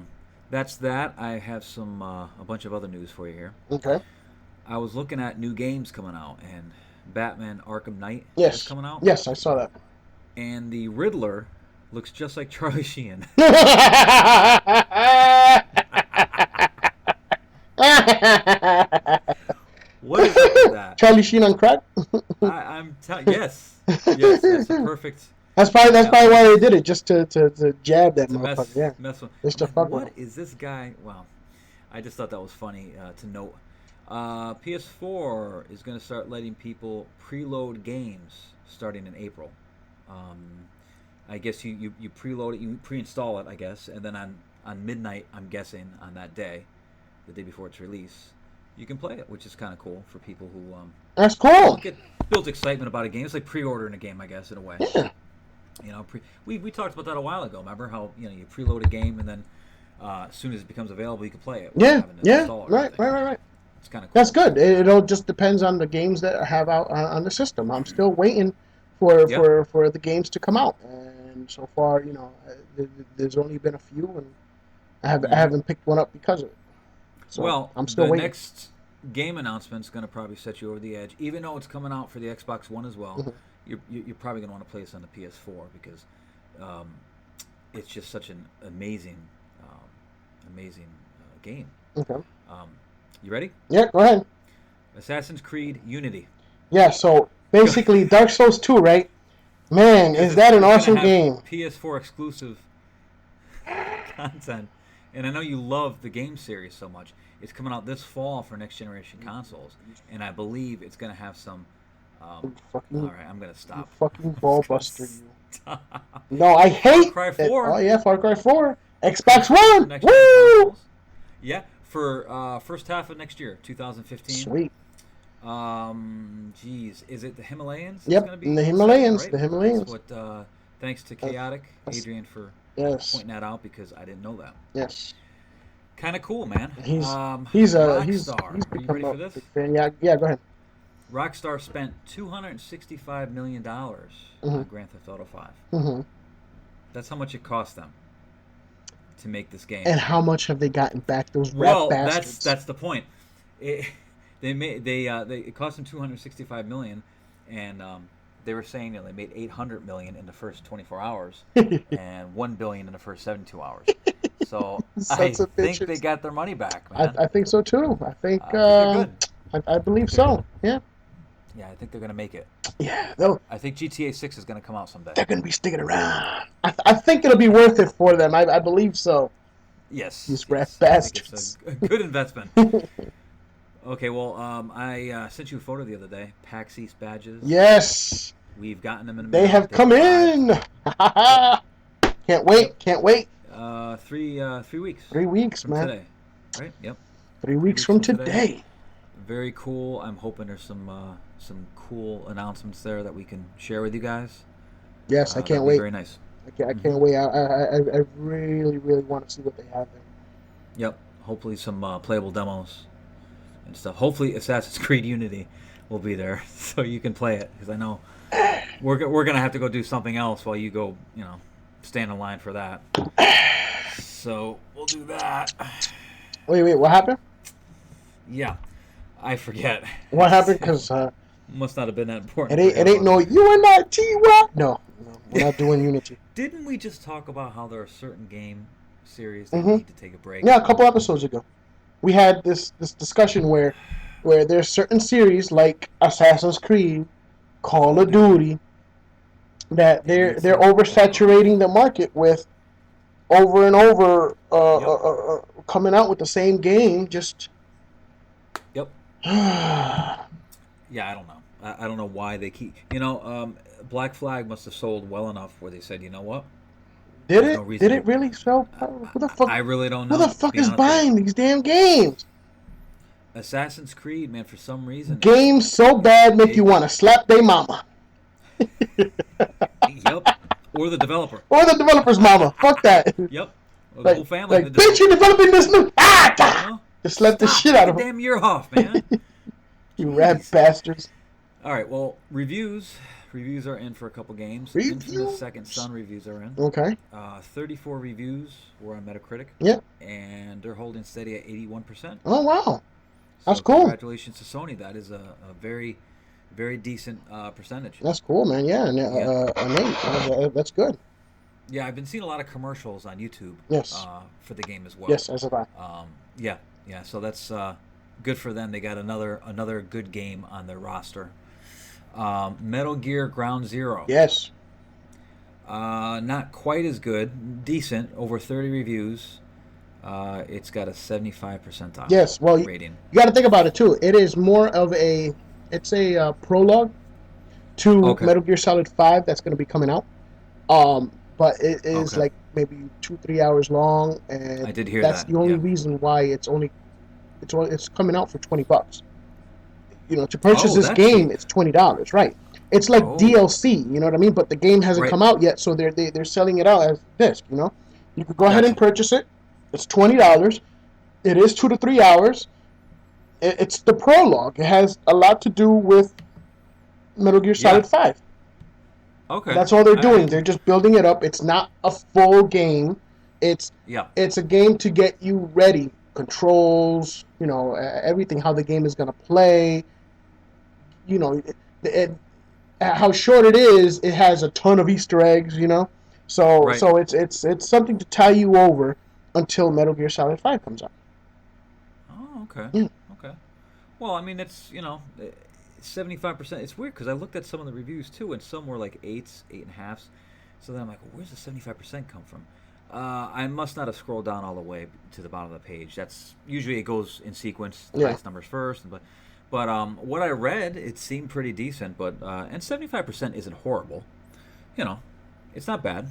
Speaker 1: that's that. I have some a bunch of other news for you here.
Speaker 2: Okay.
Speaker 1: I was looking at new games coming out, and Batman Arkham Knight is
Speaker 2: Yes.
Speaker 1: coming out,
Speaker 2: Yes, I saw that.
Speaker 1: and the Riddler looks just like Charlie Sheen. What is up with that?
Speaker 2: Charlie Sheen on crack.
Speaker 1: I'm telling yes, that's a perfect.
Speaker 2: That's
Speaker 1: Yeah,
Speaker 2: probably why they did it, just to jab that
Speaker 1: to
Speaker 2: motherfucker. Yeah,
Speaker 1: mess with.
Speaker 2: just
Speaker 1: I'm
Speaker 2: to
Speaker 1: like,
Speaker 2: fuck with
Speaker 1: what
Speaker 2: him.
Speaker 1: is this guy? Well, I just thought that was funny to note. PS4 is going to start letting people preload games starting in April. I guess you preload it, you pre-install it, I guess, and then on midnight, I'm guessing on that day, the day before its release, you can play it, which is kind of cool for people who
Speaker 2: That's cool.
Speaker 1: get builds excitement about a game. It's like pre-ordering a game, I guess, in a way.
Speaker 2: Yeah.
Speaker 1: We talked about that a while ago. Remember how you preload a game and then as soon as it becomes available, you can play it without
Speaker 2: Yeah.
Speaker 1: having to
Speaker 2: Yeah.
Speaker 1: install it. Or
Speaker 2: Right.
Speaker 1: anything.
Speaker 2: Right. Right. Right.
Speaker 1: It's kind of cool.
Speaker 2: That's good. It all just depends on the games that I have out on the system. I'm still waiting
Speaker 1: Yep.
Speaker 2: for the games to come out, and so far, there's only been a few, and I
Speaker 1: Mhm.
Speaker 2: haven't picked one up because of it. So
Speaker 1: Well,
Speaker 2: I'm still
Speaker 1: the
Speaker 2: waiting.
Speaker 1: next game announcement is going to probably set you over the edge. Even though it's coming out for the Xbox One as well,
Speaker 2: Mhm.
Speaker 1: you're probably going to want to play this on the PS4 because um, it's just such an amazing game.
Speaker 2: Okay.
Speaker 1: Um, you ready?
Speaker 2: Yeah. Go ahead.
Speaker 1: Assassin's Creed Unity.
Speaker 2: Yeah. So basically, Dark Souls 2, right? Man, is that an
Speaker 1: It's
Speaker 2: awesome
Speaker 1: going to have
Speaker 2: game?
Speaker 1: PS4 exclusive content. And I know you love the game series so much. It's coming out this fall for next generation consoles, and I believe it's going to have some
Speaker 2: You
Speaker 1: All
Speaker 2: fucking,
Speaker 1: right, I'm gonna
Speaker 2: you
Speaker 1: stop.
Speaker 2: fucking
Speaker 1: I'm
Speaker 2: ball
Speaker 1: just gonna
Speaker 2: buster, you.
Speaker 1: stop.
Speaker 2: No, I
Speaker 1: Far
Speaker 2: hate
Speaker 1: Cry
Speaker 2: it. Oh
Speaker 1: 4
Speaker 2: yeah, Far Cry 4, Xbox
Speaker 1: confirmed for
Speaker 2: One.
Speaker 1: next gen
Speaker 2: Woo!
Speaker 1: consoles. Yeah, for first half of next year, 2015.
Speaker 2: Sweet.
Speaker 1: Geez, is it the Himalayans that's
Speaker 2: Yep,
Speaker 1: going to
Speaker 2: in
Speaker 1: be
Speaker 2: the
Speaker 1: set?
Speaker 2: Himalayas,
Speaker 1: Right.
Speaker 2: the
Speaker 1: That's
Speaker 2: Himalayas.
Speaker 1: what. Thanks to
Speaker 2: That's,
Speaker 1: Chaotic
Speaker 2: that's
Speaker 1: Adrian for
Speaker 2: yes,
Speaker 1: pointing that out because I didn't know that.
Speaker 2: yes.
Speaker 1: Kind of cool, man.
Speaker 2: He's
Speaker 1: Rockstar,
Speaker 2: he's
Speaker 1: are you ready
Speaker 2: become a
Speaker 1: for this?
Speaker 2: big fan. Yeah, yeah. Go ahead.
Speaker 1: Rockstar spent $265 million
Speaker 2: Hmm.
Speaker 1: on Grand Theft Auto 5.
Speaker 2: Hmm.
Speaker 1: That's how much it cost them to make this game.
Speaker 2: And how much have they gotten back? Those rat
Speaker 1: Well, that's
Speaker 2: bastards.
Speaker 1: that's the point. It, they it cost them 265 million, and they were saying that they made 800 million in the first 24 hours, and 1 billion in the first 72 hours. So I
Speaker 2: Sons of
Speaker 1: think they
Speaker 2: bitches.
Speaker 1: got their money back, man.
Speaker 2: I think so too.
Speaker 1: I think they're good.
Speaker 2: I
Speaker 1: I
Speaker 2: believe
Speaker 1: think they're good.
Speaker 2: so. Yeah.
Speaker 1: Yeah, I think they're gonna make it.
Speaker 2: Yeah. They'll
Speaker 1: I think GTA 6 is gonna come out someday.
Speaker 2: they're gonna be sticking around. I think it'll be worth it for them. I believe so.
Speaker 1: Yes,
Speaker 2: These rat
Speaker 1: yes, I think it's
Speaker 2: bastards.
Speaker 1: a good investment. Okay, well, I sent you a photo the other day. PAX East badges.
Speaker 2: Yes.
Speaker 1: We've gotten them in the
Speaker 2: They
Speaker 1: mail.
Speaker 2: have
Speaker 1: They've
Speaker 2: come
Speaker 1: arrived.
Speaker 2: in.
Speaker 1: Yep,
Speaker 2: Can't
Speaker 1: yep.
Speaker 2: wait. Can't wait.
Speaker 1: 3 weeks
Speaker 2: 3 weeks,
Speaker 1: from
Speaker 2: man.
Speaker 1: today, right? Yep,
Speaker 2: Three
Speaker 1: three
Speaker 2: weeks
Speaker 1: weeks
Speaker 2: from
Speaker 1: from today.
Speaker 2: today.
Speaker 1: Very cool. I'm hoping there's some cool announcements there that we can share with you guys.
Speaker 2: Yes, I can't
Speaker 1: That'd be
Speaker 2: wait.
Speaker 1: very nice.
Speaker 2: I
Speaker 1: Mm-hmm.
Speaker 2: can't wait. I really, really want to see what they have there.
Speaker 1: Yep. Hopefully some playable demos and stuff. Hopefully Assassin's Creed Unity will be there so you can play it because I know we're gonna have to go do something else while you go stand in line for that. So we'll do that.
Speaker 2: Wait. What happened?
Speaker 1: Yeah, I forget.
Speaker 2: What happened? Because
Speaker 1: Must not have been that important.
Speaker 2: it
Speaker 1: I
Speaker 2: ain't
Speaker 1: forgot
Speaker 2: it ain't
Speaker 1: about
Speaker 2: no UNITY. No, no, we're not doing
Speaker 1: it.
Speaker 2: Unity.
Speaker 1: Didn't we just talk about how there are certain game series that
Speaker 2: Hmm.
Speaker 1: need to take a break?
Speaker 2: Yeah, a couple episodes ago, we had this discussion where there's certain series like Assassin's Creed, Call
Speaker 1: Call of
Speaker 2: of
Speaker 1: Duty.
Speaker 2: Duty, that
Speaker 1: They need
Speaker 2: they're
Speaker 1: some pause.
Speaker 2: oversaturating the market with over and over
Speaker 1: Yep.
Speaker 2: coming out with the same game. Just
Speaker 1: Yep.
Speaker 2: did
Speaker 1: Yeah, I don't know. I don't know why they keep. Black Flag must have sold well enough where they said, you know what? There's no
Speaker 2: did
Speaker 1: reason to.
Speaker 2: it really sell?
Speaker 1: I really don't
Speaker 2: Who the
Speaker 1: know, to
Speaker 2: fuck
Speaker 1: be
Speaker 2: is
Speaker 1: honest with you.
Speaker 2: buying these damn games?
Speaker 1: Assassin's Creed, man, for some reason,
Speaker 2: Games so bad make you
Speaker 1: it
Speaker 2: want to slap their mama.
Speaker 1: yep. Or the developer.
Speaker 2: Or the developer's mama. Fuck that.
Speaker 1: Yep. Or the
Speaker 2: like,
Speaker 1: whole family of the
Speaker 2: like, bitch, you
Speaker 1: developer.
Speaker 2: developing this new. Ah,
Speaker 1: You
Speaker 2: ah!
Speaker 1: know?
Speaker 2: Just slap the
Speaker 1: Stop.
Speaker 2: shit
Speaker 1: Take
Speaker 2: out
Speaker 1: a
Speaker 2: of him.
Speaker 1: damn year off, man.
Speaker 2: You rat
Speaker 1: Jeez.
Speaker 2: bastards.
Speaker 1: All right. Well, reviews. Reviews are in for a couple games. Infamous Second
Speaker 2: Reviews.
Speaker 1: Son reviews are in.
Speaker 2: Okay.
Speaker 1: 34 reviews were on Metacritic,
Speaker 2: Yep.
Speaker 1: and they're holding steady at 81%.
Speaker 2: Oh wow, that's
Speaker 1: So
Speaker 2: cool.
Speaker 1: congratulations to Sony. That is a very, very decent percentage.
Speaker 2: That's cool, man. Yeah, and
Speaker 1: Yeah,
Speaker 2: Nate, that's good.
Speaker 1: yeah. I've been seeing a lot of commercials on YouTube
Speaker 2: Yes.
Speaker 1: for the game as well.
Speaker 2: Yes, as have I.
Speaker 1: Yeah, yeah. So that's good for them. They got another good game on their roster. Metal Gear Ground Zero.
Speaker 2: Yes.
Speaker 1: Not quite as good. Decent. Over 30 reviews. It's got a 75 percentile
Speaker 2: Yes. Well,
Speaker 1: rating.
Speaker 2: you got to think about it too. It is more of it's a prologue to
Speaker 1: Okay.
Speaker 2: Metal Gear Solid 5 that's going to be coming out. But it is
Speaker 1: Okay.
Speaker 2: like maybe 2-3 hours long,
Speaker 1: I
Speaker 2: and
Speaker 1: did hear
Speaker 2: that's
Speaker 1: that.
Speaker 2: the only
Speaker 1: Yeah.
Speaker 2: reason why it's coming out for $20. To purchase
Speaker 1: Oh,
Speaker 2: this
Speaker 1: that's
Speaker 2: game,
Speaker 1: cheap.
Speaker 2: it's $20, right? It's like
Speaker 1: Oh,
Speaker 2: DLC, you know what I mean? But the game hasn't
Speaker 1: right.
Speaker 2: come out yet, so they're selling it out as disc. You could go ahead and
Speaker 1: Gotcha.
Speaker 2: purchase it. It's $20. It is 2 to 3 hours. It's the prologue. It has a lot to do with Metal Gear
Speaker 1: Yeah.
Speaker 2: Solid 5.
Speaker 1: Okay.
Speaker 2: That's all they're
Speaker 1: I
Speaker 2: doing. They're
Speaker 1: didn't.
Speaker 2: just building it up. It's not a full game. It's
Speaker 1: Yeah.
Speaker 2: it's a game to get you ready. Controls, everything, how the game is going to play. You know, how short it is. It has a ton of Easter eggs. So
Speaker 1: Right.
Speaker 2: so it's something to tie you over until Metal Gear Solid 5 comes out.
Speaker 1: Oh, okay.
Speaker 2: Yeah.
Speaker 1: Okay. Well, I mean, it's 75%. It's weird because I looked at some of the reviews too, and some were like eights, 8.5s. So then I'm like, well, where's the 75% come from? I must not have scrolled down all the way to the bottom of the page. That's usually it goes in sequence. The
Speaker 2: Yeah.
Speaker 1: highest numbers first, but But what I read, it seemed pretty decent. But and 75% isn't horrible. You know, it's not bad.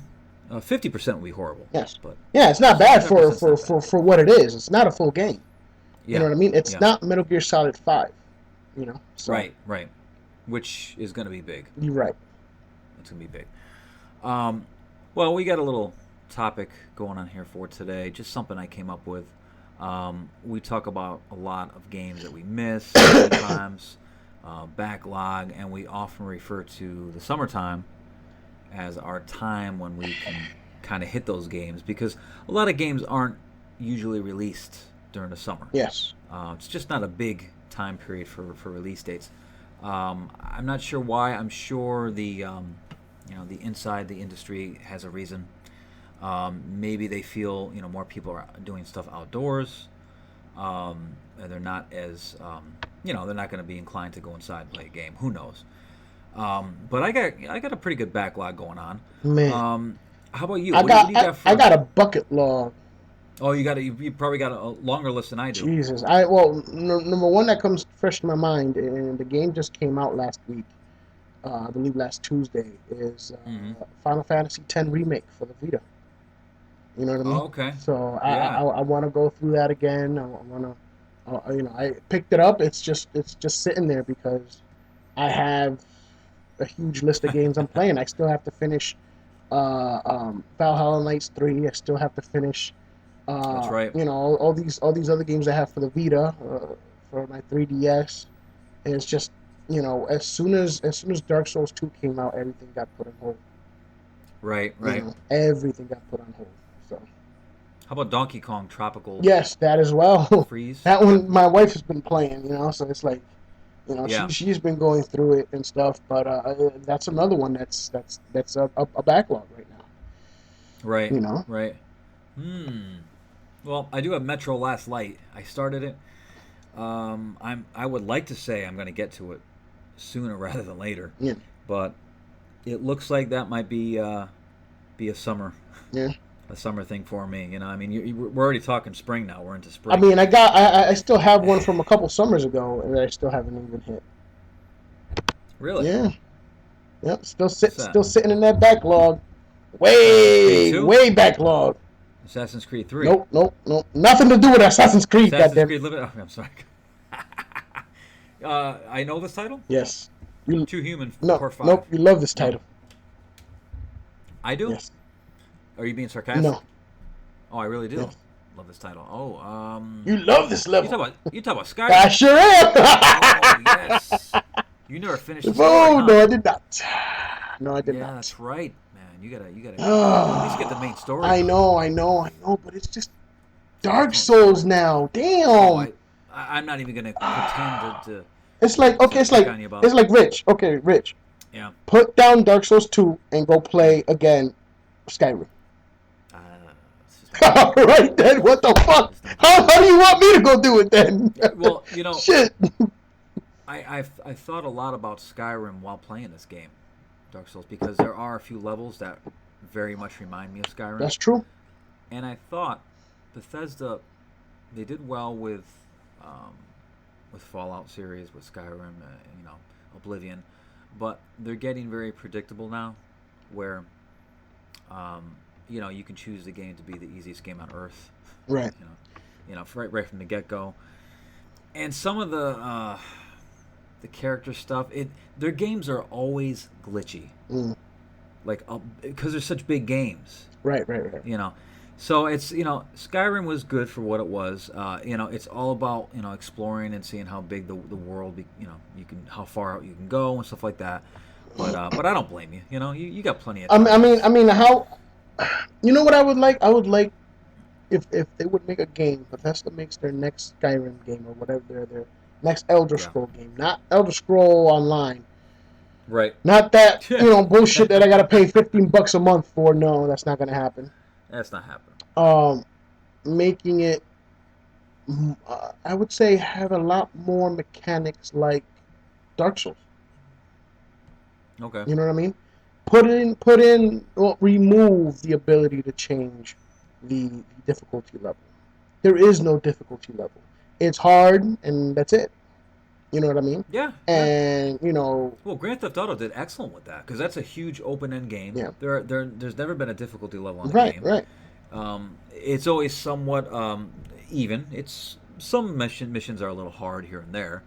Speaker 1: 50% would be horrible,
Speaker 2: Yes.
Speaker 1: but
Speaker 2: Yeah, it's not bad
Speaker 1: 75% is not bad.
Speaker 2: for what it is. It's not a full game. You know
Speaker 1: Yeah,
Speaker 2: what I mean? It's
Speaker 1: yeah,
Speaker 2: not Metal Gear Solid 5. So
Speaker 1: right, right. Which is going to be big.
Speaker 2: you're right.
Speaker 1: It's going to be big. Um, well, we got a little topic going on here for today. Just something I came up with. We talk about a lot of games that we miss sometimes, backlog, and we often refer to the summertime as our time when we can kind of hit those games because a lot of games aren't usually released during the summer.
Speaker 2: Yes.
Speaker 1: It's just not a big time period for release dates. I'm not sure why. I'm sure the inside the industry has a reason. Maybe they feel more people are doing stuff outdoors, and they're not as they're not going to be inclined to go inside and play a game. Who knows? But I got a pretty good backlog going on.
Speaker 2: Man,
Speaker 1: How about you?
Speaker 2: I
Speaker 1: What do
Speaker 2: got
Speaker 1: you got
Speaker 2: I
Speaker 1: for?
Speaker 2: got a bucket log.
Speaker 1: Oh, you probably got a longer list than I do.
Speaker 2: Jesus. Number one that comes fresh to my mind, and the game just came out last week. I believe last Tuesday is
Speaker 1: Mm-hmm.
Speaker 2: Final Fantasy X remake for the Vita. You know what I mean?
Speaker 1: Oh, okay.
Speaker 2: So
Speaker 1: Yeah.
Speaker 2: I want to go through that again. I want to, I picked it up. It's just sitting there because I have a huge list of games I'm playing. I still have to finish Valhalla Knights 3. I still have to finish
Speaker 1: That's right.
Speaker 2: all these other games I have for the Vita, for my 3DS. And it's just as soon as Dark Souls 2 came out, everything got put on hold.
Speaker 1: Right. Right.
Speaker 2: Everything got put on hold. So
Speaker 1: How about Donkey Kong Tropical
Speaker 2: yes, that as well.
Speaker 1: Freeze?
Speaker 2: That one my wife has been playing, so it's like,
Speaker 1: Yeah.
Speaker 2: she's been going through it and stuff. But that's another one that's a backlog right now.
Speaker 1: Right.
Speaker 2: You know.
Speaker 1: Right. Well, I do have Metro Last Light. I started it. I would like to say I'm going to get to it sooner rather than later,
Speaker 2: Yeah.
Speaker 1: but it looks like that might be a
Speaker 2: Yeah.
Speaker 1: summer thing for me. I mean, we're already talking spring now. We're into
Speaker 2: I
Speaker 1: spring.
Speaker 2: mean, I still have one from a couple summers ago that I still haven't even hit.
Speaker 1: Really?
Speaker 2: Yeah. Yep.
Speaker 1: What's that?
Speaker 2: Still sitting in that backlog.
Speaker 1: Assassin's Creed
Speaker 2: Way
Speaker 1: 2?
Speaker 2: way backlog.
Speaker 1: Assassin's Creed 3?
Speaker 2: Nope. Nothing to do with Assassin's Creed.
Speaker 1: Assassin's
Speaker 2: Goddamn.
Speaker 1: Creed Limited? Oh, I'm sorry. I know this title?
Speaker 2: Yes. You
Speaker 1: Two Human
Speaker 2: no
Speaker 1: Part 5.
Speaker 2: nope. You love this
Speaker 1: No.
Speaker 2: title.
Speaker 1: I do?
Speaker 2: Yes.
Speaker 1: Are you being sarcastic?
Speaker 2: No.
Speaker 1: Oh, I really do.
Speaker 2: Yes.
Speaker 1: Love this title. Oh,
Speaker 2: You love this level.
Speaker 1: you talk about Skyrim.
Speaker 2: I sure am.
Speaker 1: Oh yes. You never finished the story,
Speaker 2: Oh
Speaker 1: huh?
Speaker 2: no, I did not. No, I did
Speaker 1: Yeah,
Speaker 2: not.
Speaker 1: that's right, man. You gotta at least get the main story.
Speaker 2: I know, but it's just Dark
Speaker 1: Oh,
Speaker 2: Souls now.
Speaker 1: oh,
Speaker 2: Damn.
Speaker 1: I'm not even gonna pretend to
Speaker 2: It's like okay,
Speaker 1: pick on you about.
Speaker 2: it's like Rich. Okay, Rich.
Speaker 1: Yeah.
Speaker 2: Put down Dark Souls 2 and go play again Skyrim.
Speaker 1: Uh, it's just not
Speaker 2: All right then. What the fuck?
Speaker 1: it's not
Speaker 2: How do you want me to go do it then?
Speaker 1: well,
Speaker 2: Shit.
Speaker 1: I thought a lot about Skyrim while playing this game, Dark Souls, because there are a few levels that very much remind me of Skyrim,
Speaker 2: That's true.
Speaker 1: and I thought Bethesda they did well with Fallout series, with Skyrim, Oblivion, but they're getting very predictable now, where you can choose the game to be the easiest game on earth,
Speaker 2: Right.
Speaker 1: right from the get go, and some of the character stuff, their games are always glitchy,
Speaker 2: Mm.
Speaker 1: like because they're such big games,
Speaker 2: Right.
Speaker 1: So it's Skyrim was good for what it was. It's all about exploring and seeing how big the world you can how far out you can go and stuff like that. But I don't blame you. You got plenty of time.
Speaker 2: I mean, how? You know what I would like? I would like if they would make a game. Bethesda makes their next Skyrim game or whatever their next Elder
Speaker 1: Yeah.
Speaker 2: Scroll game, not Elder Scroll Online,
Speaker 1: Right.
Speaker 2: not that bullshit that I gotta pay $15 a month for. No, that's not gonna happen.
Speaker 1: That's not happening.
Speaker 2: Making it, I would say, have a lot more mechanics like Dark Souls.
Speaker 1: Okay.
Speaker 2: You know what I mean? Well, remove the ability to change the difficulty level. There is no difficulty level. It's hard, and that's it. You know what I mean?
Speaker 1: Yeah, yeah.
Speaker 2: And
Speaker 1: Well, Grand Theft Auto did excellent with that because that's a huge open-end game.
Speaker 2: yeah,
Speaker 1: There's never been a difficulty level on the
Speaker 2: right,
Speaker 1: game.
Speaker 2: right,
Speaker 1: It's always somewhat even. It's some missions are a little hard here and there,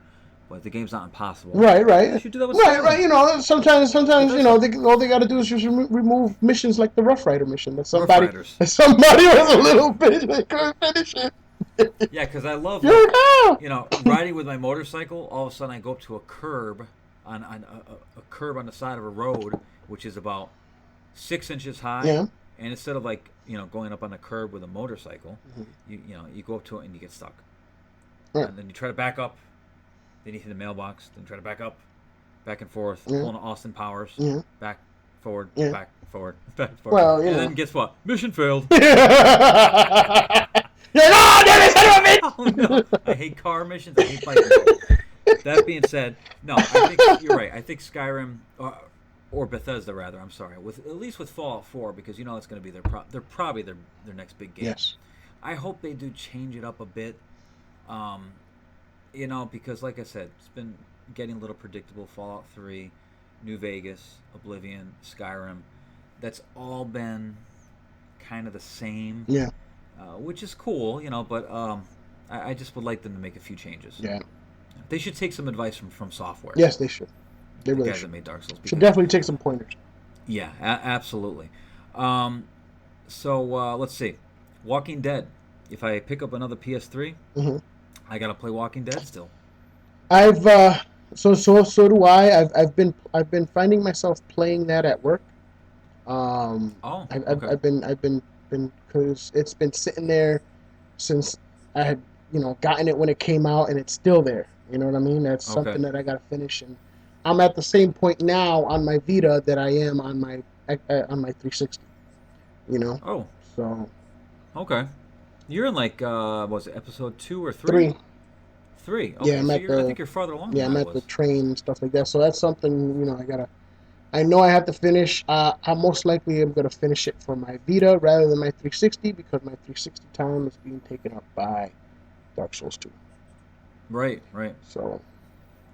Speaker 1: but the game's not impossible.
Speaker 2: right,
Speaker 1: And they
Speaker 2: right,
Speaker 1: should do that with
Speaker 2: right, right.
Speaker 1: Skyrim,
Speaker 2: Sometimes
Speaker 1: Bethesda,
Speaker 2: all they got to do is just remove missions like the Rough Rider mission
Speaker 1: Rough Riders.
Speaker 2: that somebody was a little
Speaker 1: Exactly.
Speaker 2: bit they couldn't finish it.
Speaker 1: Yeah, because I love
Speaker 2: You're like,
Speaker 1: like,
Speaker 2: oh,
Speaker 1: riding with my motorcycle. All of a sudden, I go up to a curb on a curb on the side of a road, which is about 6 inches high,
Speaker 2: yeah,
Speaker 1: and instead of like going up on the curb with a motorcycle,
Speaker 2: mm-hmm.
Speaker 1: you go up to it and you get stuck,
Speaker 2: Right,
Speaker 1: and then you try to back up, then you hit the mailbox, then try to back up, back and forth,
Speaker 2: yeah,
Speaker 1: pulling Austin Powers,
Speaker 2: yeah,
Speaker 1: back, forward,
Speaker 2: yeah.
Speaker 1: back, forward, back, forward,
Speaker 2: Well,
Speaker 1: and then guess what? Mission failed.
Speaker 2: You're like, oh, damn it, son of a
Speaker 1: Oh no, I hate car missions. I hate bike missions. That being said, no, I think you're right. I think Skyrim or Bethesda rather. I'm sorry, with at least with Fallout 4 because it's going to be they're probably their next big game.
Speaker 2: Yes.
Speaker 1: I hope they do change it up a bit. Um, because like I said, it's been getting a little predictable. Fallout 3, New Vegas, Oblivion, Skyrim. That's all been kind of the same.
Speaker 2: Yeah.
Speaker 1: Which is cool, but I just would like them to make a few changes.
Speaker 2: Yeah.
Speaker 1: They should take some advice from software.
Speaker 2: Yes, they should. They
Speaker 1: the
Speaker 2: really
Speaker 1: guys
Speaker 2: should.
Speaker 1: that made Dark Souls.
Speaker 2: Should definitely take some pointers.
Speaker 1: Yeah, absolutely. So let's see, Walking Dead. If I pick up another PS3,
Speaker 2: Mm-hmm.
Speaker 1: I gotta play Walking Dead still.
Speaker 2: I've so do I. I've been finding myself playing that at work.
Speaker 1: Oh, okay.
Speaker 2: I've been because it's been sitting there since I had gotten it when it came out, and it's still there. You know what I mean? That's
Speaker 1: Okay.
Speaker 2: something that I gotta finish, and I'm at the same point now on my Vita that I am on my 360. You know,
Speaker 1: Oh,
Speaker 2: so
Speaker 1: okay. You're in like what was it, episode 2 or 3?
Speaker 2: three.
Speaker 1: 3.
Speaker 2: Yeah,
Speaker 1: Okay, so I think you're farther along
Speaker 2: yeah,
Speaker 1: than
Speaker 2: I'm
Speaker 1: I
Speaker 2: at the
Speaker 1: was.
Speaker 2: train and stuff like that. So that's something I gotta. I know I have to finish. I most likely am gonna finish it for my Vita rather than my 360 because my 360 time is being taken up by Dark Souls 2.
Speaker 1: Right, right.
Speaker 2: So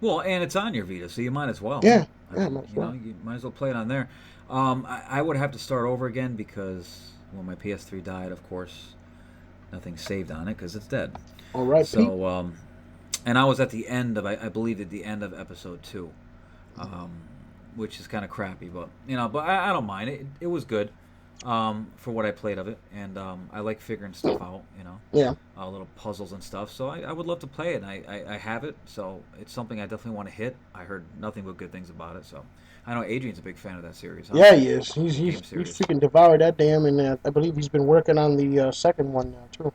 Speaker 1: Well, and it's on your Vita, so you might as well.
Speaker 2: yeah,
Speaker 1: I
Speaker 2: yeah,
Speaker 1: mean,
Speaker 2: might as well.
Speaker 1: you might as well play it on there. I would have to start over again because when my PS3 died, of course, nothing saved on it because it's dead.
Speaker 2: All right, Pete.
Speaker 1: So, and I was at the end of, I believe, at the end of episode 2, um, which is kind of crappy, but but I don't mind it. It was good for what I played of it, and I like figuring stuff out.
Speaker 2: Yeah.
Speaker 1: Little puzzles and stuff. So I would love to play it. And I have it, so it's something I definitely want to hit. I heard nothing but good things about it, so I know Adrian's a big fan of that series. Huh?
Speaker 2: Yeah, he is. He's
Speaker 1: Game series.
Speaker 2: freaking devoured that damn, and I believe he's been working on the second one now too.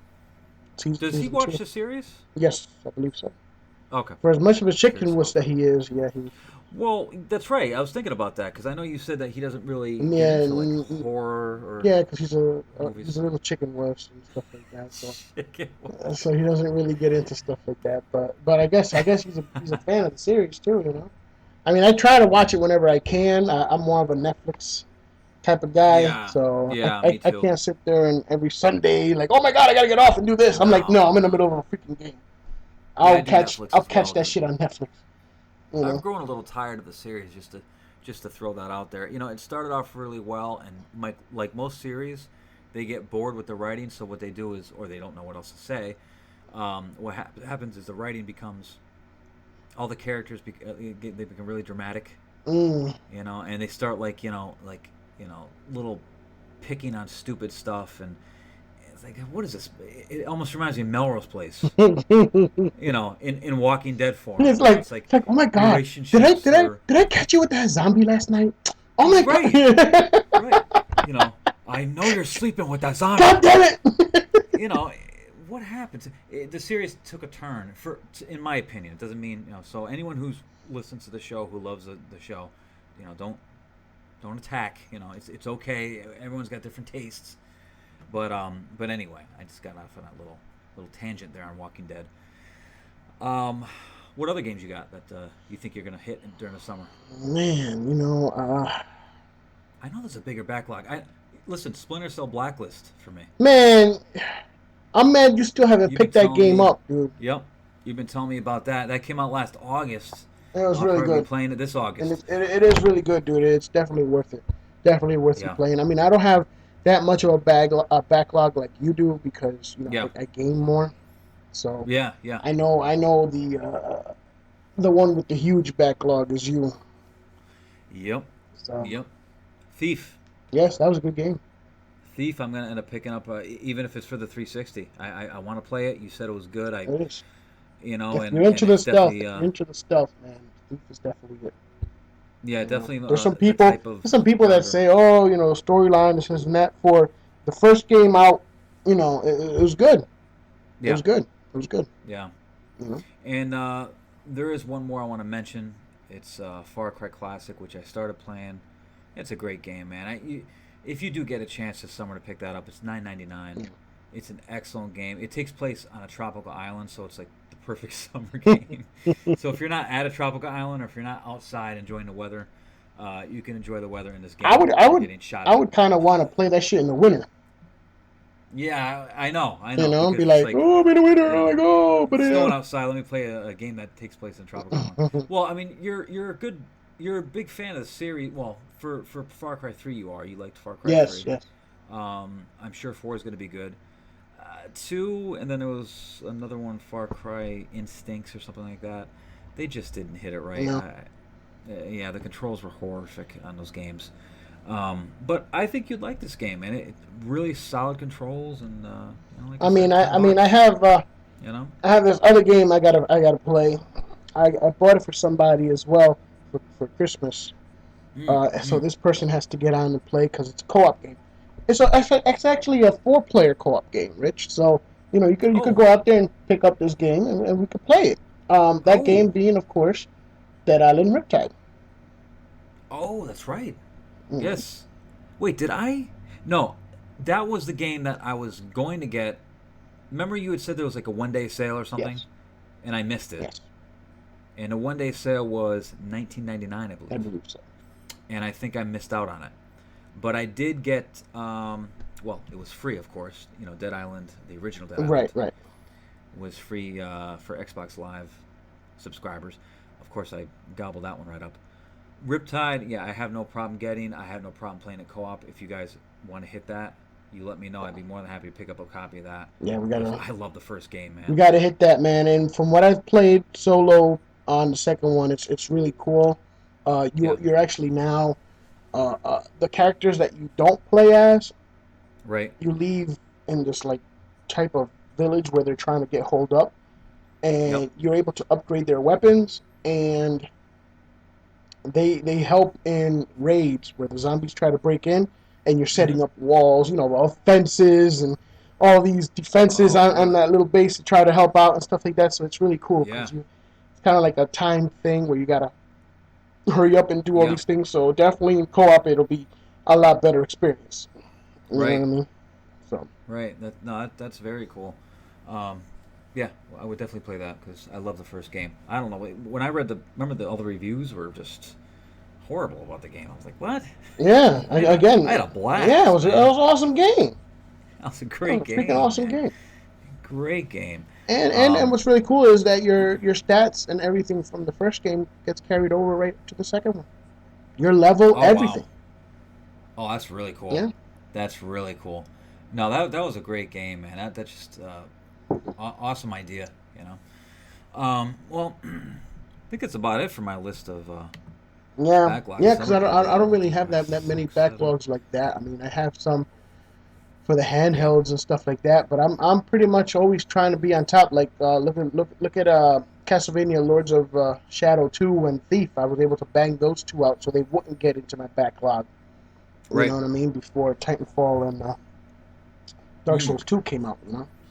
Speaker 1: Does he
Speaker 2: Season
Speaker 1: watch
Speaker 2: 2.
Speaker 1: the series?
Speaker 2: Yes, I believe so.
Speaker 1: Okay.
Speaker 2: For as much of a
Speaker 1: Curious
Speaker 2: chicken
Speaker 1: about
Speaker 2: was that
Speaker 1: that.
Speaker 2: he is, yeah, he.
Speaker 1: Well, that's right. I was thinking about that because I know you said that he doesn't really get
Speaker 2: Yeah,
Speaker 1: into like horror or
Speaker 2: yeah, because he's
Speaker 1: movies.
Speaker 2: a little chicken wuss and stuff like that. So
Speaker 1: Chicken
Speaker 2: so he doesn't really get into stuff like that. But I guess he's a fan of the series too. I mean, I try to watch it whenever I can. I'm more of a Netflix type of guy,
Speaker 1: Yeah,
Speaker 2: so
Speaker 1: yeah, me
Speaker 2: I
Speaker 1: too.
Speaker 2: can't sit there and every Sunday like, oh my god, I gotta get off and do this. I'm like,
Speaker 1: No.
Speaker 2: no, I'm in the middle of a freaking game.
Speaker 1: Yeah, I
Speaker 2: I'll
Speaker 1: do
Speaker 2: catch
Speaker 1: Netflix
Speaker 2: I'll
Speaker 1: as
Speaker 2: catch
Speaker 1: well,
Speaker 2: that
Speaker 1: dude.
Speaker 2: shit on Netflix. You
Speaker 1: I've
Speaker 2: know.
Speaker 1: grown a little tired of the series just to throw that out there. It started off really well, and like most series, they get bored with the writing. So what they do is, or they don't know what else to say. What happens is the writing becomes all the characters they become really dramatic,
Speaker 2: Mm.
Speaker 1: and they start like little picking on stupid stuff, and it's like, what is this? It almost reminds me of Melrose Place, in Walking Dead form.
Speaker 2: It's like
Speaker 1: It's like
Speaker 2: oh my god,
Speaker 1: relationships or
Speaker 2: did I catch you with that zombie last night? Oh my
Speaker 1: right,
Speaker 2: god,
Speaker 1: right. I know you're sleeping with that zombie.
Speaker 2: god damn it!
Speaker 1: You know, what happens? The series took a turn, in my opinion. It doesn't mean So anyone who's listens to the show, who loves the show, don't attack. It's okay. Everyone's got different tastes. But anyway, I just got off on that little tangent there on Walking Dead. What other games you got that you think you're gonna hit during the summer?
Speaker 2: Man,
Speaker 1: I know there's a bigger backlog. Listen, Splinter Cell Blacklist for me.
Speaker 2: man, I'm mad you still haven't
Speaker 1: You've been
Speaker 2: picked that
Speaker 1: telling
Speaker 2: game
Speaker 1: me.
Speaker 2: up, dude.
Speaker 1: Yep, You've been telling me about that. That came out last August.
Speaker 2: It was
Speaker 1: I'll
Speaker 2: really
Speaker 1: probably be
Speaker 2: good,
Speaker 1: playing it this
Speaker 2: and
Speaker 1: August.
Speaker 2: it is really good, dude. It's definitely worth it. Definitely worth you
Speaker 1: Yeah.
Speaker 2: playing. I mean, I don't have that much of a backlog like you do because
Speaker 1: Yeah.
Speaker 2: I game more. So
Speaker 1: Yeah. Yeah.
Speaker 2: I know the one with the huge backlog is you.
Speaker 1: Yep.
Speaker 2: So
Speaker 1: Yep. Thief.
Speaker 2: yes, that was a good game.
Speaker 1: Thief. I'm gonna end up picking up, even if it's for the 360. I want to play it. You said it was good.
Speaker 2: It is. If you're
Speaker 1: And
Speaker 2: into the
Speaker 1: it's
Speaker 2: stealth,
Speaker 1: definitely
Speaker 2: man, Thief is definitely it.
Speaker 1: yeah, definitely
Speaker 2: There's some
Speaker 1: the
Speaker 2: people.
Speaker 1: type of
Speaker 2: There's some people that
Speaker 1: genre.
Speaker 2: say, "Oh, storyline, this and that." For the first game out, it was good. It
Speaker 1: Yeah.
Speaker 2: was good. It was good.
Speaker 1: Yeah.
Speaker 2: You know.
Speaker 1: And there is one more I want to mention. It's Far Cry Classic, which I started playing. It's a great game, man. If you do get a chance this summer to pick that up, it's $9.99. It's an excellent game. It takes place on a tropical island, so it's like the perfect summer game. So if you're not at a tropical island or if you're not outside enjoying the weather, you can enjoy the weather in this
Speaker 2: I
Speaker 1: game
Speaker 2: would, I
Speaker 1: while
Speaker 2: would,
Speaker 1: getting shot
Speaker 2: I
Speaker 1: at.
Speaker 2: would kind of want to play that shit in the winter.
Speaker 1: Yeah, I know,
Speaker 2: Be
Speaker 1: because it's
Speaker 2: like,
Speaker 1: like,
Speaker 2: "Oh, I'm in the winter."
Speaker 1: you
Speaker 2: I'm
Speaker 1: know,
Speaker 2: like, "Oh, but
Speaker 1: it's snowing
Speaker 2: yeah."
Speaker 1: outside. Let me play a game that takes place in a tropical island. Well, I mean, you're a big fan of the series. Well, for Far Cry 3, you are. You liked Far Cry
Speaker 2: Yes,
Speaker 1: 3.
Speaker 2: yes.
Speaker 1: I'm sure 4 is going to be good. 2, and then there was another one, Far Cry Instincts or something like that. They just didn't hit it right.
Speaker 2: No.
Speaker 1: Yeah, the controls were horrific on those games. But I think you'd like this game, man. It really solid controls, and like I
Speaker 2: I mean,
Speaker 1: said,
Speaker 2: I,
Speaker 1: ten
Speaker 2: I mean, I
Speaker 1: bucks.
Speaker 2: have,
Speaker 1: You know.
Speaker 2: I have this other game I gotta play. I bought it for somebody as well for Christmas.
Speaker 1: Mm,
Speaker 2: So
Speaker 1: mm.
Speaker 2: this person has to get on and play because it's a co-op game. It's actually a four-player co-op game, Rich. So you could
Speaker 1: Oh,
Speaker 2: go out there and pick up this game and we could play it. That game
Speaker 1: oh,
Speaker 2: being, of course, Dead Island Riptide.
Speaker 1: oh. That's right.
Speaker 2: Mm,
Speaker 1: Yes. Wait, did I? No, that was the game that I was going to get. Remember, you had said there was like a 1 day sale or something,
Speaker 2: yes,
Speaker 1: and I missed it.
Speaker 2: yes,
Speaker 1: And the 1 day sale was 19.99, I
Speaker 2: I
Speaker 1: believe,
Speaker 2: believe so.
Speaker 1: and I think I missed out on it. But I did get. Well, it was free, of course. Dead Island, the original Dead
Speaker 2: Right,
Speaker 1: Island,
Speaker 2: right.
Speaker 1: was free for Xbox Live subscribers. Of course, I gobbled that one right up. Riptide, yeah, I have no problem getting. I have no problem playing it co-op. If you guys want to hit that, you let me know. I'd be more than happy to pick up a copy of that
Speaker 2: Yeah, we
Speaker 1: because
Speaker 2: gotta
Speaker 1: I love the first game,
Speaker 2: we
Speaker 1: man.
Speaker 2: gotta hit that, man. And from what I've played solo on the second one, it's really cool.
Speaker 1: Yeah,
Speaker 2: You're actually now the characters that you don't play as,
Speaker 1: right.
Speaker 2: you leave in this like type of village where they're trying to get holed up,
Speaker 1: Yep.
Speaker 2: and you're able to upgrade their weapons, and they help in raids where the zombies try to break in, and you're
Speaker 1: Mm-hmm.
Speaker 2: setting up walls, fences and all these defenses
Speaker 1: Oh,
Speaker 2: on
Speaker 1: really?
Speaker 2: that little base to try to help out and stuff like that. So it's really cool
Speaker 1: Yeah.
Speaker 2: because it's kind of like a time thing where you gotta hurry up and do all
Speaker 1: Yeah.
Speaker 2: these things. So definitely in co-op, it'll be a lot better experience. You know what
Speaker 1: Right.
Speaker 2: I mean? So
Speaker 1: Right. That's very cool. Um, yeah, I would definitely play that because I love the first game. I don't know when I read all the reviews were just horrible about the game. I was like, what?
Speaker 2: yeah,
Speaker 1: I had
Speaker 2: again,
Speaker 1: a
Speaker 2: yeah,
Speaker 1: blast,
Speaker 2: it was
Speaker 1: man.
Speaker 2: an awesome game.
Speaker 1: That was a
Speaker 2: It was
Speaker 1: great
Speaker 2: a freaking
Speaker 1: game,
Speaker 2: awesome
Speaker 1: man.
Speaker 2: game.
Speaker 1: Great game.
Speaker 2: And
Speaker 1: Um,
Speaker 2: what's really cool is that your stats and everything from the first game gets carried over right to the second one. Your level,
Speaker 1: oh wow.
Speaker 2: everything.
Speaker 1: Oh, that's really cool.
Speaker 2: Yeah.
Speaker 1: That's really cool. No, that was a great game, man. That's just awesome idea. Well, I think that's about it for my list of
Speaker 2: Yeah,
Speaker 1: backlog
Speaker 2: yeah, because
Speaker 1: summer games.
Speaker 2: I don't
Speaker 1: One,
Speaker 2: really
Speaker 1: two,
Speaker 2: have
Speaker 1: five,
Speaker 2: that many
Speaker 1: six, seven.
Speaker 2: backlogs like that. I mean, I have some for the
Speaker 1: Yeah.
Speaker 2: handhelds and stuff like that, but I'm pretty much always trying to be on top. Like look at Castlevania Lords of Shadow 2 and Thief. I was able to bang those two out so they wouldn't get into my backlog. You know
Speaker 1: Right.
Speaker 2: what I mean? Before Titanfall and Dark
Speaker 1: Mm.
Speaker 2: Souls 2 came out.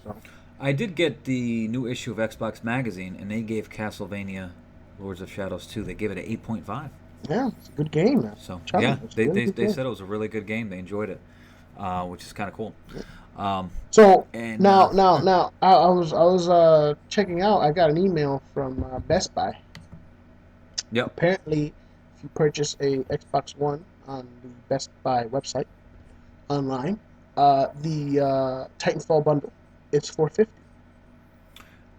Speaker 2: So
Speaker 1: I did get the new issue of Xbox Magazine, and they gave Castlevania Lords of Shadows 2. They gave it an 8.5.
Speaker 2: yeah, it's a good game, man.
Speaker 1: So
Speaker 2: I'm telling
Speaker 1: yeah,
Speaker 2: you, it's a
Speaker 1: they,
Speaker 2: really
Speaker 1: they,
Speaker 2: good
Speaker 1: they
Speaker 2: game.
Speaker 1: said it was a really good game. They enjoyed it, which is kind of cool. Um,
Speaker 2: So
Speaker 1: and
Speaker 2: now I was checking out. I got an email from Best Buy.
Speaker 1: yep.
Speaker 2: Apparently, if you purchase a Xbox One on the Best Buy website online, the Titanfall bundle, it's $450.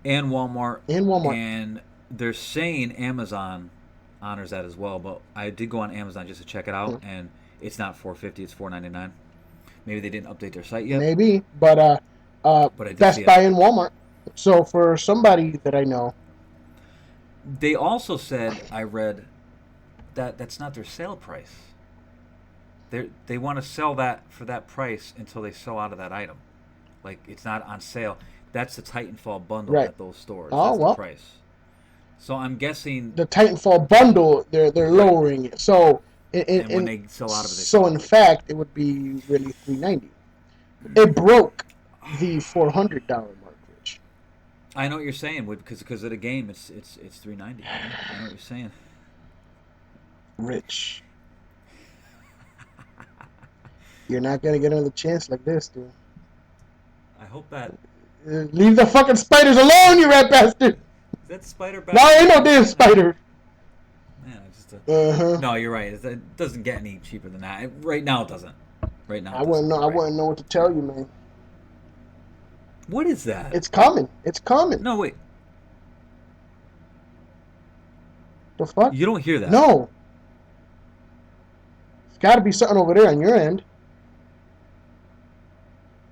Speaker 1: and Walmart,
Speaker 2: and Walmart.
Speaker 1: and they're saying Amazon honors that as well. But I did go on Amazon just to check it out,
Speaker 2: Hmm.
Speaker 1: and it's not $4.50; it's $4.99. Maybe they didn't update their site yet,
Speaker 2: Maybe, but
Speaker 1: but I did see
Speaker 2: Best
Speaker 1: it.
Speaker 2: Buy and Walmart. So for somebody that I know,
Speaker 1: They also said I read that that's not their sale price. They want to sell that for that price until they sell out of that item. Like it's not on sale. That's the Titanfall bundle
Speaker 2: right?
Speaker 1: at those stores.
Speaker 2: Oh
Speaker 1: That's the
Speaker 2: well,
Speaker 1: price. So I'm guessing
Speaker 2: the Titanfall bundle, they're
Speaker 1: right.
Speaker 2: lowering it. So
Speaker 1: And when they sell out of it, they sell
Speaker 2: so
Speaker 1: out
Speaker 2: in
Speaker 1: of it.
Speaker 2: fact, it would be really $390. It broke the $400 mark, Rich.
Speaker 1: I know what you're saying because of the game. It's $390. Yeah, I know what you're saying.
Speaker 2: Rich, you're not gonna get another chance like this, dude.
Speaker 1: I hope that
Speaker 2: Leave the fucking spiders alone, you rat bastard!
Speaker 1: is that spider
Speaker 2: No,
Speaker 1: back.
Speaker 2: ain't no damn spider.
Speaker 1: Man, it's just a.
Speaker 2: Uh huh.
Speaker 1: No, you're right. It doesn't get any cheaper than that. Right now, it doesn't. Right now,
Speaker 2: I
Speaker 1: it
Speaker 2: wouldn't
Speaker 1: doesn't.
Speaker 2: know.
Speaker 1: You're
Speaker 2: I
Speaker 1: right.
Speaker 2: wouldn't know what to tell you, man.
Speaker 1: What is that?
Speaker 2: It's coming. It's coming.
Speaker 1: No, wait.
Speaker 2: The fuck?
Speaker 1: You don't hear that.
Speaker 2: No. It's got to be something over there on your end.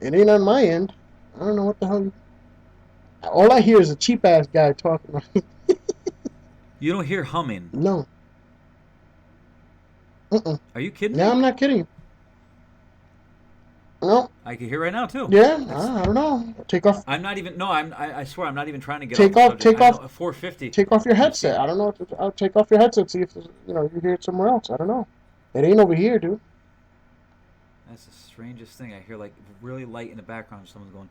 Speaker 2: It ain't on my end. I don't know what the hell. All I hear is a cheap ass guy talking.
Speaker 1: You don't hear humming.
Speaker 2: No. Uh-uh.
Speaker 1: Are you kidding
Speaker 2: No,
Speaker 1: me?
Speaker 2: I'm not kidding you. No.
Speaker 1: I can hear right now too.
Speaker 2: Yeah.
Speaker 1: That's.
Speaker 2: I don't know. Take off.
Speaker 1: I'm not even. No, I swear, I'm not even trying to get off
Speaker 2: Take
Speaker 1: the
Speaker 2: off.
Speaker 1: subject.
Speaker 2: Take
Speaker 1: I know
Speaker 2: off.
Speaker 1: a 450.
Speaker 2: Take off your
Speaker 1: You see
Speaker 2: headset.
Speaker 1: it?
Speaker 2: I don't know. I'll take off your headset. See if you hear it somewhere else. I don't know. It ain't over here, dude.
Speaker 1: That's the strangest thing. I hear like really light in the background. Someone's going.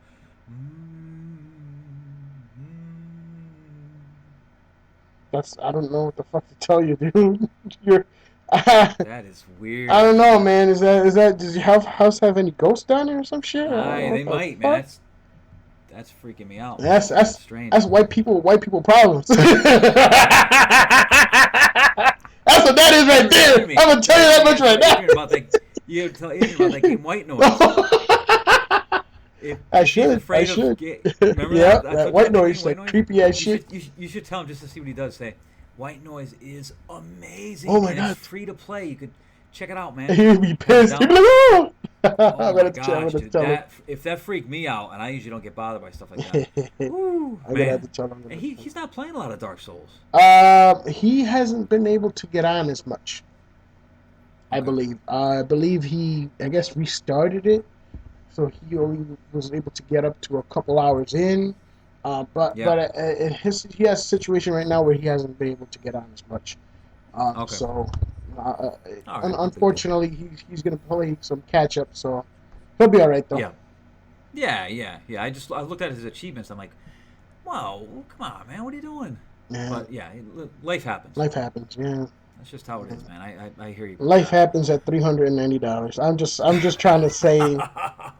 Speaker 2: I don't know what the fuck to tell you, dude. You're. I
Speaker 1: That is weird
Speaker 2: don't
Speaker 1: as
Speaker 2: know,
Speaker 1: shit.
Speaker 2: man. Is that? Does your house have any ghosts down there or some shit? I don't know
Speaker 1: Aye,
Speaker 2: what
Speaker 1: they
Speaker 2: the
Speaker 1: might, man.
Speaker 2: fuck.
Speaker 1: That's freaking me out, man.
Speaker 2: That's
Speaker 1: That's
Speaker 2: that's
Speaker 1: strange.
Speaker 2: that's white people problems. That's what that is right there.
Speaker 1: Hear me.
Speaker 2: I'm gonna tell you
Speaker 1: Hey,
Speaker 2: that
Speaker 1: you
Speaker 2: much
Speaker 1: gotta tell
Speaker 2: right
Speaker 1: Adrian
Speaker 2: now.
Speaker 1: about that. You gotta tell Adrian about that game White Noise.
Speaker 2: I
Speaker 1: If he's
Speaker 2: should. I
Speaker 1: afraid of,
Speaker 2: should.
Speaker 1: remember
Speaker 2: Yeah,
Speaker 1: that I
Speaker 2: that
Speaker 1: told you
Speaker 2: white
Speaker 1: about that
Speaker 2: noise,
Speaker 1: game White
Speaker 2: that
Speaker 1: Noise.
Speaker 2: creepy ass
Speaker 1: You
Speaker 2: shit.
Speaker 1: should you should tell him just to see what he does. Say, White Noise is
Speaker 2: Oh
Speaker 1: amazing
Speaker 2: my
Speaker 1: and it's
Speaker 2: god,
Speaker 1: free to play. You could check it out, man.
Speaker 2: he would be
Speaker 1: Have it
Speaker 2: pissed. He'd
Speaker 1: down.
Speaker 2: be like, "Oh!"
Speaker 1: Oh
Speaker 2: I'm
Speaker 1: my
Speaker 2: gonna
Speaker 1: gosh, dude!
Speaker 2: tell him.
Speaker 1: That if that freaked me out, and I usually don't get bothered by stuff like that. Woo,
Speaker 2: I'm gonna have
Speaker 1: man!
Speaker 2: to tell him.
Speaker 1: And he's not playing a lot of Dark Souls.
Speaker 2: He hasn't been able to get on as much. I
Speaker 1: Okay.
Speaker 2: believe. I believe he, I guess, restarted it, so he only was able to get up to a couple hours in.
Speaker 1: Yeah.
Speaker 2: He has a situation right now where he hasn't been able to get on as much.
Speaker 1: Okay.
Speaker 2: So uh,
Speaker 1: All right. No big deal.
Speaker 2: unfortunately, he's gonna play some catch up. So he'll be all right though.
Speaker 1: Yeah. Yeah. I looked at his achievements. I'm like, wow, come on, man, what are you doing?
Speaker 2: Yeah,
Speaker 1: But yeah, life happens.
Speaker 2: life happens. Yeah.
Speaker 1: That's just how it is, man. I hear you about
Speaker 2: Life
Speaker 1: that.
Speaker 2: happens at $390. I'm just trying to say.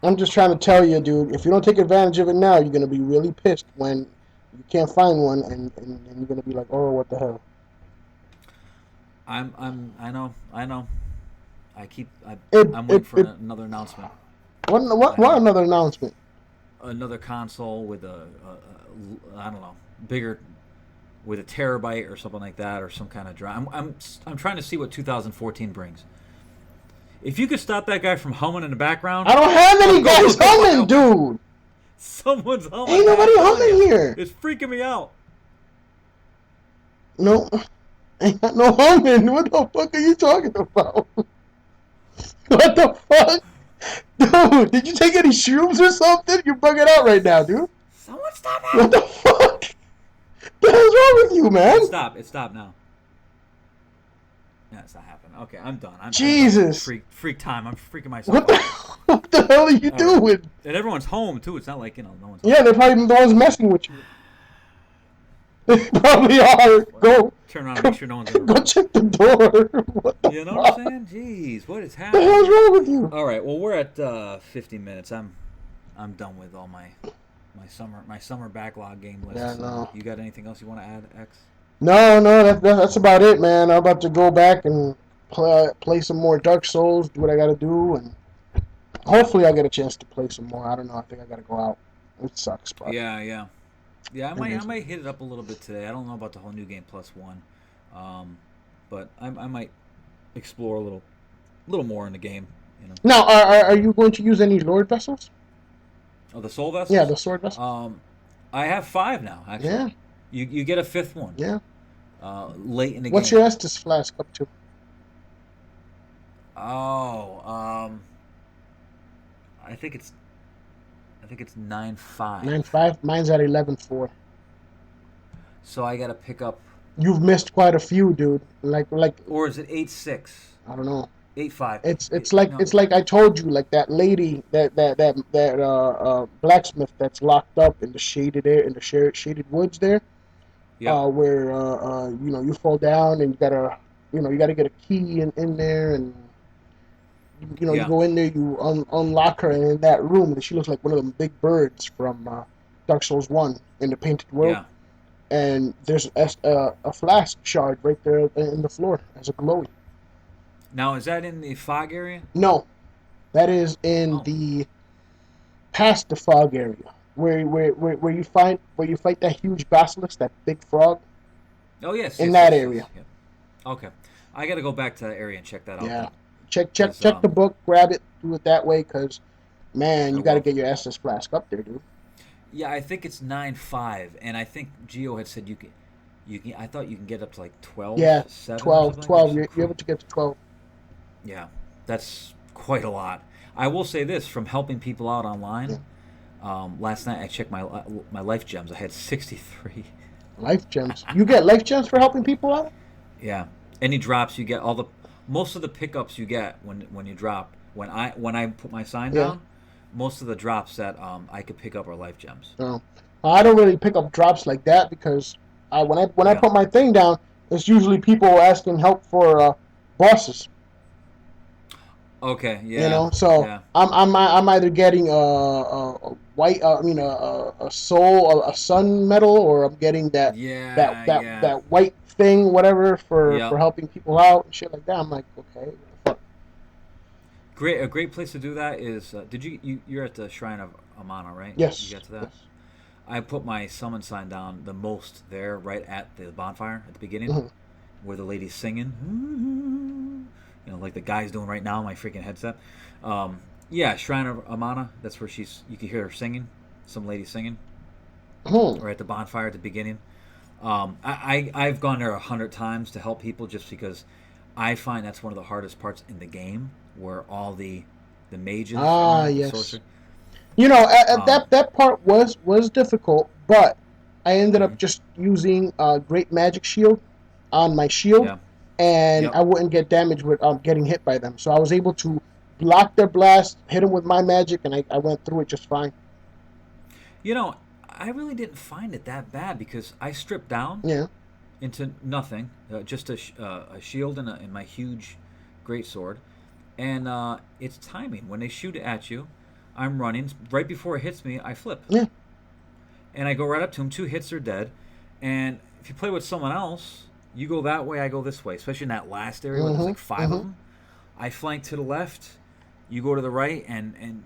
Speaker 2: I'm just trying to tell you, dude. If you don't take advantage of it now, you're gonna be really pissed when you can't find one, and you're gonna be like, oh, what the hell?
Speaker 1: I know.
Speaker 2: It
Speaker 1: I'm waiting
Speaker 2: it
Speaker 1: for
Speaker 2: it.
Speaker 1: another announcement.
Speaker 2: What
Speaker 1: I have
Speaker 2: another announcement?
Speaker 1: another console with I don't know, bigger with a terabyte or something like that, or some kind of drive. I'm trying to see what 2014 brings. If you could stop that guy from humming in the background,
Speaker 2: I don't have any guys humming, dude.
Speaker 1: Someone's humming.
Speaker 2: Ain't
Speaker 1: Man,
Speaker 2: nobody
Speaker 1: I'm telling
Speaker 2: humming
Speaker 1: you.
Speaker 2: here.
Speaker 1: It's freaking me out.
Speaker 2: No, ain't got no humming. What the fuck are you talking about? What the fuck? Dude, did you take any shrooms or something? You're bugging out right now, dude.
Speaker 1: Someone stop
Speaker 2: What
Speaker 1: it!
Speaker 2: the fuck? The hell's wrong with you, man?
Speaker 1: It stopped now. Yeah, it's not happening. Okay, I'm done. I'm done.
Speaker 2: Jesus.
Speaker 1: Freak time. I'm freaking myself
Speaker 2: What the,
Speaker 1: out.
Speaker 2: what the hell are you
Speaker 1: All right.
Speaker 2: doing?
Speaker 1: And everyone's home too. It's not like no one's home.
Speaker 2: Yeah, they're probably the ones messing with you. They probably are. Go,
Speaker 1: Turn around and make sure no one's in the
Speaker 2: go
Speaker 1: room.
Speaker 2: check the door. What the
Speaker 1: You know
Speaker 2: fuck?
Speaker 1: what I'm saying? Jeez, what is
Speaker 2: What the
Speaker 1: happening
Speaker 2: hell's
Speaker 1: here?
Speaker 2: wrong with you?
Speaker 1: All right, well we're at 50 minutes. I'm done with all my summer backlog game list.
Speaker 2: Yeah, no.
Speaker 1: You got anything else you want to add, X?
Speaker 2: No, that's about it, man. I'm about to go back and play some more Dark Souls, do what I gotta do, and hopefully I get a chance to play some more. I don't know. I think I gotta go out. It sucks, but
Speaker 1: Yeah. Yeah,
Speaker 2: And
Speaker 1: I might hit it up a little bit today. I don't know about the whole new game plus one, um, but I might explore a little more in the game. You know.
Speaker 2: now, are you going to use any Lord vessels?
Speaker 1: Oh, the soul
Speaker 2: Yeah,
Speaker 1: vessels.
Speaker 2: the sword vessels.
Speaker 1: Um, I have five now. Actually,
Speaker 2: Yeah,
Speaker 1: you get a fifth one
Speaker 2: yeah.
Speaker 1: late in the
Speaker 2: What's your
Speaker 1: game.
Speaker 2: Estus flask up to?
Speaker 1: Oh, I think it's I think it's 9.5.
Speaker 2: 9.5. Mine's at 11.4.
Speaker 1: So I got to pick up,
Speaker 2: You've missed quite a few, dude. Like
Speaker 1: or is it 8.6?
Speaker 2: I don't know.
Speaker 1: 8.5. No,
Speaker 2: It's like I told you, like that lady, that blacksmith that's locked up in the shaded air in the shaded woods there,
Speaker 1: yep,
Speaker 2: where you fall down and you gotta get a key in there, and you
Speaker 1: yeah,
Speaker 2: go in there, you unlock her, and in that room, and she looks like one of them big birds from Dark Souls 1 in the painted world,
Speaker 1: yeah.
Speaker 2: and there's a flask shard right there in the floor as a glowy.
Speaker 1: Now is that in the fog area?
Speaker 2: No, that is in
Speaker 1: Oh,
Speaker 2: the past the fog area, where you fight that huge basilisk, that big frog,
Speaker 1: oh yes,
Speaker 2: in
Speaker 1: yes,
Speaker 2: that
Speaker 1: yes, yes.
Speaker 2: area.
Speaker 1: Yep. Okay, I got to go back to that area and check that out
Speaker 2: Yeah,
Speaker 1: then, because
Speaker 2: check the book, grab it, do it that way, cause man,
Speaker 1: I
Speaker 2: you got to
Speaker 1: will.
Speaker 2: get your SS flask up there, dude.
Speaker 1: Yeah, I think it's 9.5, and I think Geo had said you can. I thought you can get up to like 12,
Speaker 2: Yeah,
Speaker 1: 7 or
Speaker 2: 12,
Speaker 1: something like that.
Speaker 2: 12.
Speaker 1: Some
Speaker 2: You're able to get to 12.
Speaker 1: Yeah, that's quite a lot. I will say this from helping people out online.
Speaker 2: Yeah.
Speaker 1: Last night I checked my life gems. I had 63.
Speaker 2: Life gems. You get life gems for helping people out?
Speaker 1: Yeah. Any drops you get, all the most of the pickups you get when you drop. When I put my sign
Speaker 2: Yeah.
Speaker 1: down, most of the drops that I could pick up are life gems.
Speaker 2: No. I don't really pick up drops like that because when I
Speaker 1: Yeah.
Speaker 2: put my thing down, it's usually people asking help for bosses.
Speaker 1: Okay.
Speaker 2: You
Speaker 1: Yeah.
Speaker 2: know, so
Speaker 1: Yeah.
Speaker 2: I'm either getting a white, a soul, a sun medal, or I'm getting
Speaker 1: Yeah. Yeah.
Speaker 2: that white thing, whatever, for
Speaker 1: Yep.
Speaker 2: helping people out and shit like that. I'm like, okay, what the fuck?
Speaker 1: Great. A great place to do that is. Did you're at the Shrine of Amana, right? You
Speaker 2: Yes,
Speaker 1: got to that.
Speaker 2: yes.
Speaker 1: I put my summon sign down the most there, right at the bonfire at the beginning,
Speaker 2: Hmm.
Speaker 1: where the lady's singing. You know, like the guy's doing right now on my freaking headset. Yeah, Shrine of Amana. That's where You can hear her singing. Some lady singing,
Speaker 2: Hmm.
Speaker 1: or at the bonfire at the beginning. I've gone there 100 times to help people just because I find that's one of the hardest parts in the game, where all the mages
Speaker 2: Ah,
Speaker 1: are, the
Speaker 2: yes.
Speaker 1: sorcerer.
Speaker 2: That
Speaker 1: Um,
Speaker 2: that part was difficult, but I ended up
Speaker 1: mhm.
Speaker 2: just using a great magic shield on my shield,
Speaker 1: Yeah.
Speaker 2: and
Speaker 1: Yep.
Speaker 2: I wouldn't get damaged with getting hit by them. So I was able to block their blast, hit them with my magic, and I went through it just fine.
Speaker 1: You know, I really didn't find it that bad because I stripped down
Speaker 2: Yeah.
Speaker 1: into nothing, just a shield and my huge great sword, and it's timing. When they shoot at you, I'm running. Right before it hits me, I flip,
Speaker 2: Yeah.
Speaker 1: and I go right up to him. Two hits are dead, and if you play with someone else, you go that way, I go this way. Especially in that last area where there's
Speaker 2: Mhm.
Speaker 1: like five of
Speaker 2: Mhm.
Speaker 1: them, I flank to the left, you go to the right, and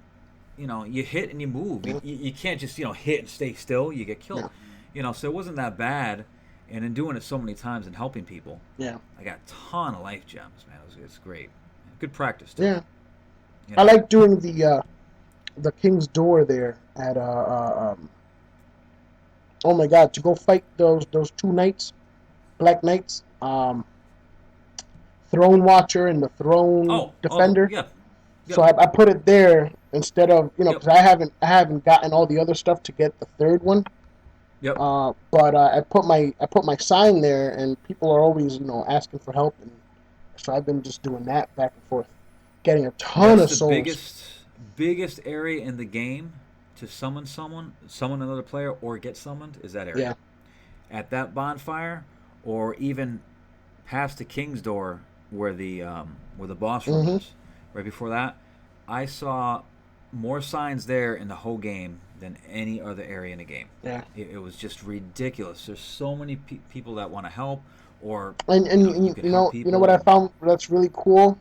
Speaker 1: you hit and you move.
Speaker 2: Yeah.
Speaker 1: You can't just hit and stay still. You get
Speaker 2: Yeah.
Speaker 1: killed. So it wasn't that bad. And in doing it so many times and helping people,
Speaker 2: Yeah.
Speaker 1: I got a ton of life gems, man. It's great. Good practice too.
Speaker 2: Yeah.
Speaker 1: You
Speaker 2: I
Speaker 1: know.
Speaker 2: like doing the King's Door there at oh my god, to go fight those two knights, black knights, Throne Watcher and the Throne
Speaker 1: Oh,
Speaker 2: Defender.
Speaker 1: yeah,
Speaker 2: So
Speaker 1: yep,
Speaker 2: I put it there instead of
Speaker 1: yep,
Speaker 2: because I haven't gotten all the other stuff to get the third one.
Speaker 1: yep.
Speaker 2: But I put my sign there, and people are always asking for help, and so I've been just doing that back and forth, getting a ton
Speaker 1: That's
Speaker 2: of
Speaker 1: the
Speaker 2: souls.
Speaker 1: biggest area in the game to summon another player, or get summoned is that
Speaker 2: Yeah.
Speaker 1: area at that bonfire, or even past the King's Door where the boss room
Speaker 2: Mm-hmm.
Speaker 1: is. Right before that, I saw more signs there in the whole game than any other area in the game.
Speaker 2: Yeah.
Speaker 1: It was just ridiculous. There's so many people that want to help, or
Speaker 2: And
Speaker 1: you could help
Speaker 2: you know what I
Speaker 1: people.
Speaker 2: found that's really cool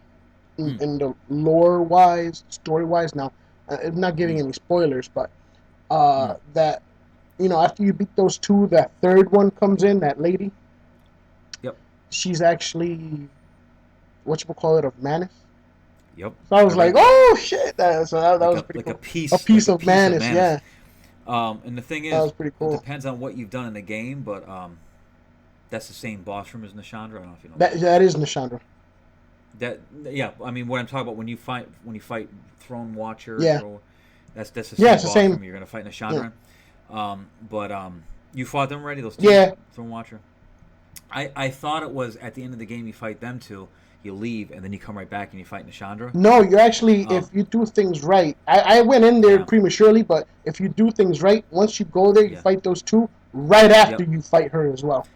Speaker 1: Hmm.
Speaker 2: in the lore wise, story wise. Now, I'm not giving
Speaker 1: Hmm.
Speaker 2: any spoilers, but
Speaker 1: Hmm.
Speaker 2: that after you beat those two, that third one comes in. That lady,
Speaker 1: Yep.
Speaker 2: she's actually what you call it of Manus.
Speaker 1: Yep.
Speaker 2: So I was like,
Speaker 1: Every
Speaker 2: oh shit! That was pretty
Speaker 1: like a
Speaker 2: cool. A
Speaker 1: like
Speaker 2: piece
Speaker 1: a
Speaker 2: of
Speaker 1: piece of
Speaker 2: Manus,
Speaker 1: Manus.
Speaker 2: yeah.
Speaker 1: And the thing
Speaker 2: That
Speaker 1: is,
Speaker 2: was pretty
Speaker 1: it
Speaker 2: cool.
Speaker 1: depends on what you've done in the game, but that's the same boss room as Nishandra. I don't know if you know that.
Speaker 2: That is Nishandra.
Speaker 1: That yeah, I mean what I'm talking about when you fight Throne Watcher,
Speaker 2: Yeah,
Speaker 1: that's the
Speaker 2: yeah,
Speaker 1: same
Speaker 2: it's the
Speaker 1: boss
Speaker 2: same.
Speaker 1: room you're gonna fight
Speaker 2: Yeah,
Speaker 1: Nishandra. But you fought them already, those two
Speaker 2: yeah.
Speaker 1: Throne Watcher. I thought it was at the end of the game you fight them two, you leave and then you come right back and you fight Nishandra.
Speaker 2: No, you actually,
Speaker 1: Um,
Speaker 2: if you do things right, I went in there
Speaker 1: yeah,
Speaker 2: prematurely, but if you do things right, once you go there, you
Speaker 1: yeah,
Speaker 2: fight those two. Right after
Speaker 1: yep.
Speaker 2: you fight her as well.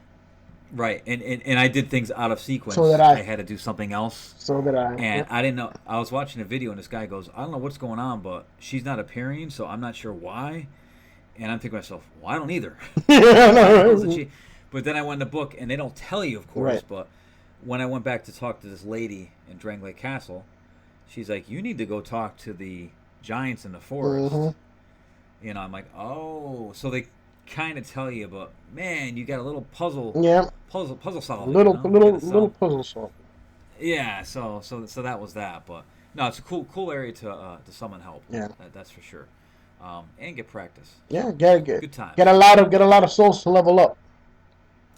Speaker 1: Right, and I did things out of
Speaker 2: So that
Speaker 1: sequence.
Speaker 2: I,
Speaker 1: I had to do something else,
Speaker 2: so that I.
Speaker 1: and
Speaker 2: Yep.
Speaker 1: I didn't know. I was watching a video, and this guy goes, "I don't know what's going on, but she's not appearing, so I'm not sure why." And I'm thinking to myself, "Well, I don't either.
Speaker 2: Yeah,
Speaker 1: Why the hell
Speaker 2: no,
Speaker 1: isn't
Speaker 2: right.
Speaker 1: she?" But then I went in the book, and they don't tell you, of course.
Speaker 2: Right.
Speaker 1: But when I went back to talk to this lady in Drangley Castle, she's like, "You need to go talk to the giants in the
Speaker 2: Mm-hmm.
Speaker 1: forest." I'm like, "Oh," so they kind of tell you, but man, you got a little
Speaker 2: Yeah,
Speaker 1: puzzle solving. You got
Speaker 2: little
Speaker 1: to
Speaker 2: little
Speaker 1: solve.
Speaker 2: puzzle solving.
Speaker 1: Yeah, so that was that. But no, it's a cool area to summon help.
Speaker 2: Yeah,
Speaker 1: That's for sure. And get practice.
Speaker 2: yeah.
Speaker 1: So good
Speaker 2: Get
Speaker 1: times.
Speaker 2: a lot of souls to level up.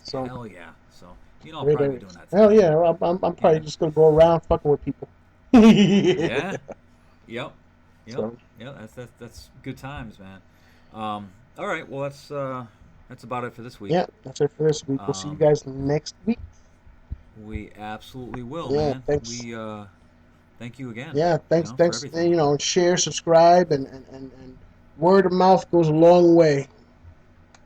Speaker 2: So
Speaker 1: Hell yeah. So I'll
Speaker 2: great
Speaker 1: probably be
Speaker 2: areas.
Speaker 1: doing that
Speaker 2: Hell
Speaker 1: today.
Speaker 2: yeah, I'm
Speaker 1: You
Speaker 2: probably
Speaker 1: know.
Speaker 2: just gonna go around fucking with people. So
Speaker 1: Yeah. Yep. Yep. Yeah. That's good times, man. All right. Well, that's about it for this week.
Speaker 2: yeah, that's it for this week. We'll see you
Speaker 1: Um,
Speaker 2: guys next week.
Speaker 1: we absolutely will,
Speaker 2: Yeah,
Speaker 1: man.
Speaker 2: thanks.
Speaker 1: We thank you again.
Speaker 2: Yeah,
Speaker 1: For
Speaker 2: thanks.
Speaker 1: everything.
Speaker 2: Share, subscribe, and word of mouth goes a long way.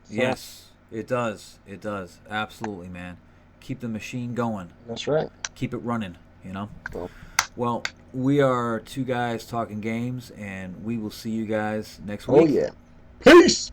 Speaker 2: So
Speaker 1: Yes, it does. It does. Absolutely, man. Keep the machine going.
Speaker 2: that's right.
Speaker 1: Keep it running. You know.
Speaker 2: So,
Speaker 1: Well, we are two guys talking games, and we will see you guys next
Speaker 2: oh
Speaker 1: week.
Speaker 2: yeah, peace.